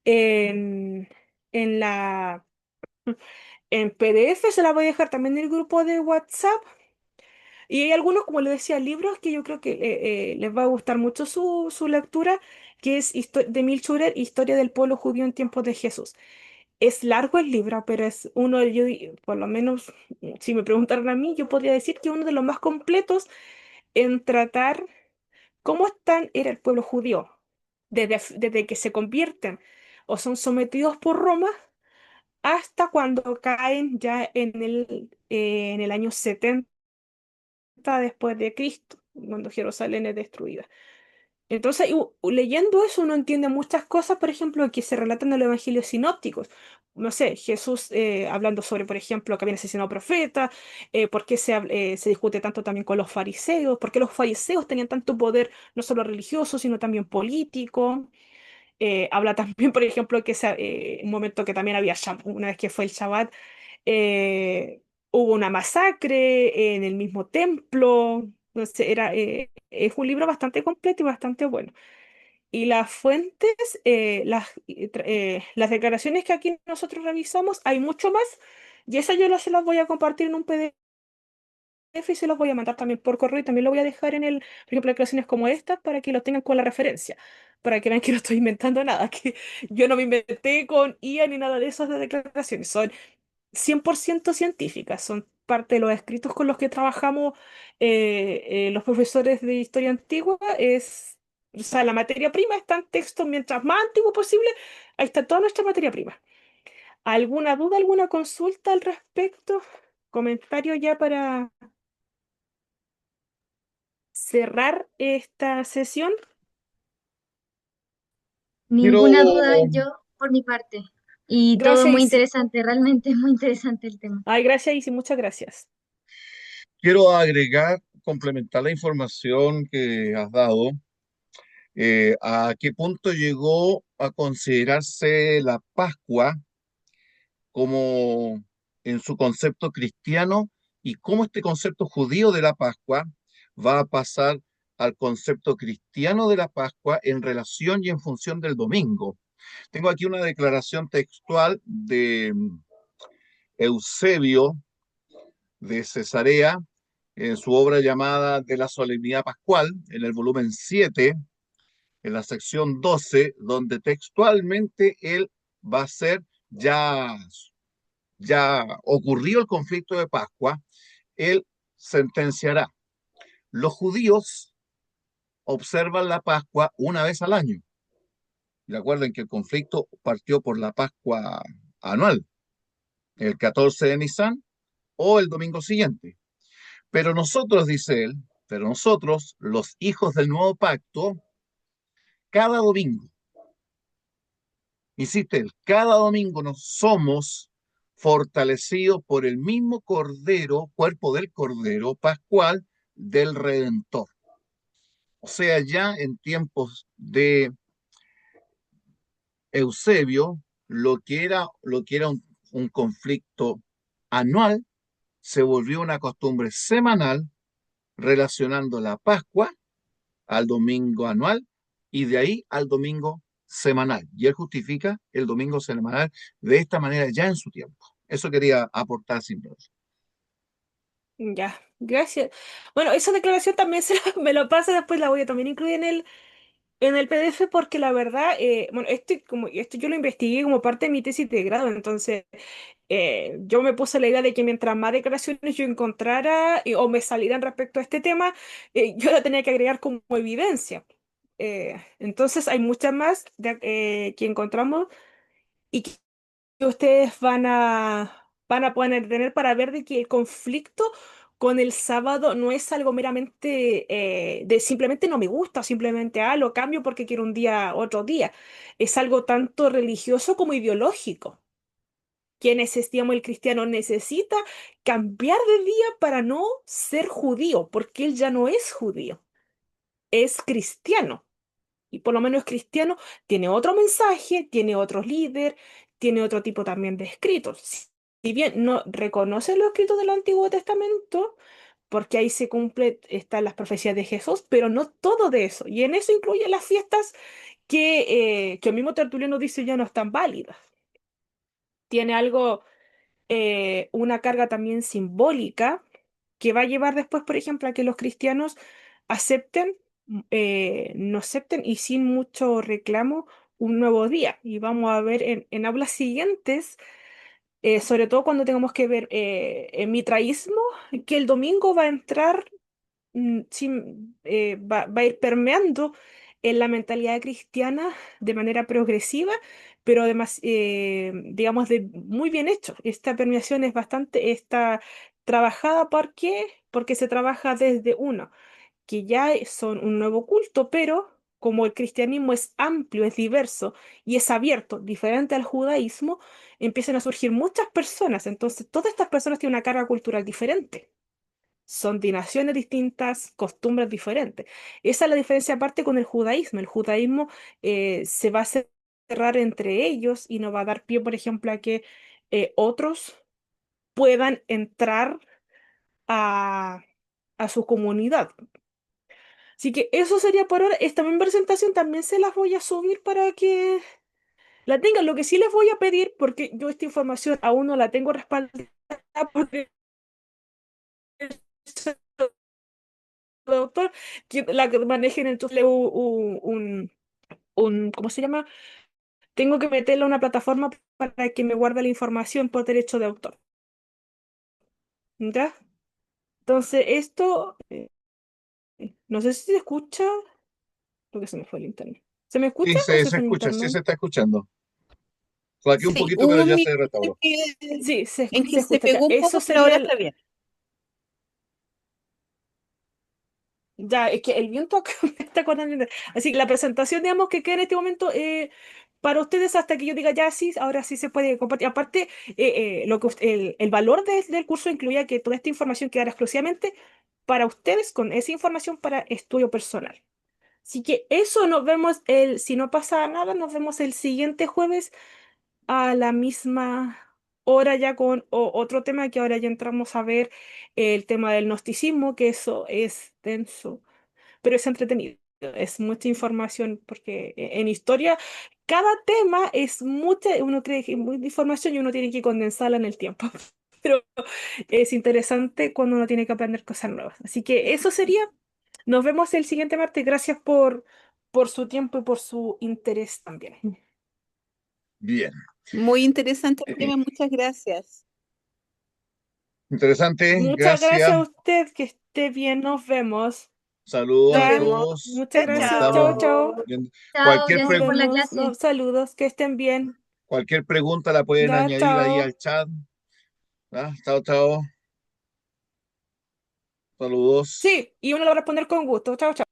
en, en la en PDF, se las voy a dejar también en el grupo de WhatsApp. Y hay algunos, como les decía, libros que yo creo que les va a gustar mucho su lectura, que es de Emil Schurer, Historia del pueblo judío en tiempos de Jesús. Es largo el libro, pero es uno, por lo menos, si me preguntaran a mí, yo podría decir que uno de los más completos en tratar cómo era el pueblo judío desde que se convierten o son sometidos por Roma hasta cuando caen ya en el año 70 después de Cristo, cuando Jerusalén es destruida. Entonces, leyendo eso uno entiende muchas cosas, por ejemplo, que se relatan en los evangelios sinópticos. No sé, Jesús hablando sobre, por ejemplo, que habían asesinado profetas, por qué se discute tanto también con los fariseos, por qué los fariseos tenían tanto poder, no solo religioso, sino también político. Habla también, por ejemplo, que un momento que también había, una vez que fue el Shabbat, hubo una masacre en el mismo templo. Entonces, es un libro bastante completo y bastante bueno. Y las fuentes, las declaraciones que aquí nosotros revisamos, hay mucho más. Y esas se las voy a compartir en un PDF y se los voy a mandar también por correo y también lo voy a dejar por ejemplo, declaraciones como estas para que lo tengan con la referencia, para que vean que no estoy inventando nada, que yo no me inventé con IA ni nada de esas de declaraciones, son 100% científicas, son parte de los escritos con los que trabajamos los profesores de historia antigua, o sea, la materia prima está en texto mientras más antiguo posible, ahí está toda nuestra materia prima. ¿Alguna duda, alguna consulta al respecto? Comentario ya para cerrar esta sesión. Ninguna duda Quiero, yo por mi parte. Y todo Gracias, muy Isi. interesante, realmente es muy interesante el tema. Ay, gracias, Isi, muchas gracias. quiero agregar, complementar la información que has dado. ¿A qué punto llegó a considerarse la Pascua como en su concepto cristiano y cómo este concepto judío de la Pascua va a pasar al concepto cristiano de la Pascua en relación y en función del domingo? Tengo aquí una declaración textual de Eusebio de Cesarea en su obra llamada De la Solemnidad Pascual, en el volumen 7, en la sección 12, donde textualmente él va a ser, ya ocurrió el conflicto de Pascua, él sentenciará: los judíos observan la Pascua una vez al año. Y recuerden que el conflicto partió por la Pascua anual, el 14 de Nisan o el domingo siguiente. Pero nosotros, dice él, pero nosotros, los hijos del nuevo pacto, cada domingo, insiste él, cada domingo nos somos fortalecido por el mismo Cordero, cuerpo del Cordero Pascual del Redentor. O sea, ya en tiempos de Eusebio, lo que era un conflicto anual se volvió una costumbre semanal relacionando la Pascua al domingo anual y de ahí al domingo semanal. Y él justifica el domingo semanal de esta manera ya en su tiempo. Eso quería aportar simplemente. Ya, gracias. Bueno, esa declaración también me lo pasa, después la voy a también incluir en el PDF porque la verdad, bueno, esto yo lo investigué como parte de mi tesis de grado, entonces yo me puse la idea de que mientras más declaraciones yo encontrara o me salieran respecto a este tema, yo la tenía que agregar como evidencia. Entonces hay muchas más que encontramos y que ustedes van a poder tener para ver de que el conflicto con el sábado no es algo meramente de simplemente no me gusta, o simplemente lo cambio porque quiero un día, otro día. Es algo tanto religioso como ideológico. Digamos, el cristiano necesita cambiar de día para no ser judío, porque él ya no es judío, es cristiano. Y por lo menos cristiano tiene otro mensaje, tiene otro líder, tiene otro tipo también de escritos. Si bien no reconoce los escritos del Antiguo Testamento, porque ahí se cumple, están las profecías de Jesús, pero no todo de eso. Y en eso incluye las fiestas que el mismo Tertuliano dice ya no están válidas. Tiene algo, una carga también simbólica que va a llevar después, por ejemplo, a que los cristianos acepten, no acepten y sin mucho reclamo un nuevo día. Y vamos a ver en aulas siguientes, sobre todo cuando tengamos que ver el mitraísmo, que el domingo va a entrar, va a ir permeando en la mentalidad cristiana de manera progresiva, pero además, digamos, muy bien hecho. Esta permeación es bastante, está trabajada. ¿Por qué? Porque se trabaja desde uno, que ya son un nuevo culto, pero como el cristianismo es amplio, es diverso y es abierto, diferente al judaísmo, empiezan a surgir muchas personas. Entonces, todas estas personas tienen una carga cultural diferente. Son de naciones distintas, costumbres diferentes. Esa es la diferencia aparte con el judaísmo. El judaísmo se va a cerrar entre ellos y no va a dar pie, por ejemplo, a que otros puedan entrar a, a su comunidad. Así que eso sería por ahora. Esta misma presentación también se las voy a subir para que la tengan. Lo que sí les voy a pedir, porque yo esta información aún no la tengo respaldada porque doctor, que la que manejen entonces ¿cómo se llama? Tengo que meterla a una plataforma para que me guarde la información por derecho de autor. ¿Ya? Entonces, esto, no sé si se escucha, porque se me fue el internet. ¿Se me Sí, escucha o se se fue el escucha, sí internet? se está escuchando. Flaqueó un Sí, poquito, hubo pero un ya se minuto restauró. que, Sí, se, en se que se escucha ya. pegó un Eso poco, pero ahora sería, está bien. ya, es que el viento acá me está cortando. Así que la presentación, digamos, que queda en este momento para ustedes hasta que yo diga ya sí, ahora sí se puede compartir. Aparte, el valor del curso incluía que toda esta información quedara exclusivamente para ustedes con esa información para estudio personal. Así que eso nos vemos si no pasa nada, nos vemos el siguiente jueves a la misma hora ya con otro tema que ahora ya entramos a ver el tema del gnosticismo, que eso es denso, pero es entretenido. Es mucha información porque en historia cada tema es mucha, uno cree que es mucha información y uno tiene que condensarla en el tiempo. Pero es interesante cuando uno tiene que aprender cosas nuevas. Así que eso sería. Nos vemos el siguiente martes. Gracias por su tiempo y por su interés también. Bien. Muy interesante el tema, muchas gracias. Interesante, Muchas gracias. gracias a usted. Que esté bien. Nos vemos. Saludos Nos a Ya. vemos. todos. Muchas Chao, Nos gracias. Chao, estamos chao. chao. viendo. Chao, Cualquier, Nos gracias por la vemos. clase. Saludos. Que estén bien. cualquier pregunta la pueden Ya, añadir ahí al chao. chat. ¿Ah? Chao, chao. Saludos. Sí, y uno lo va a responder con gusto. Chao, chao.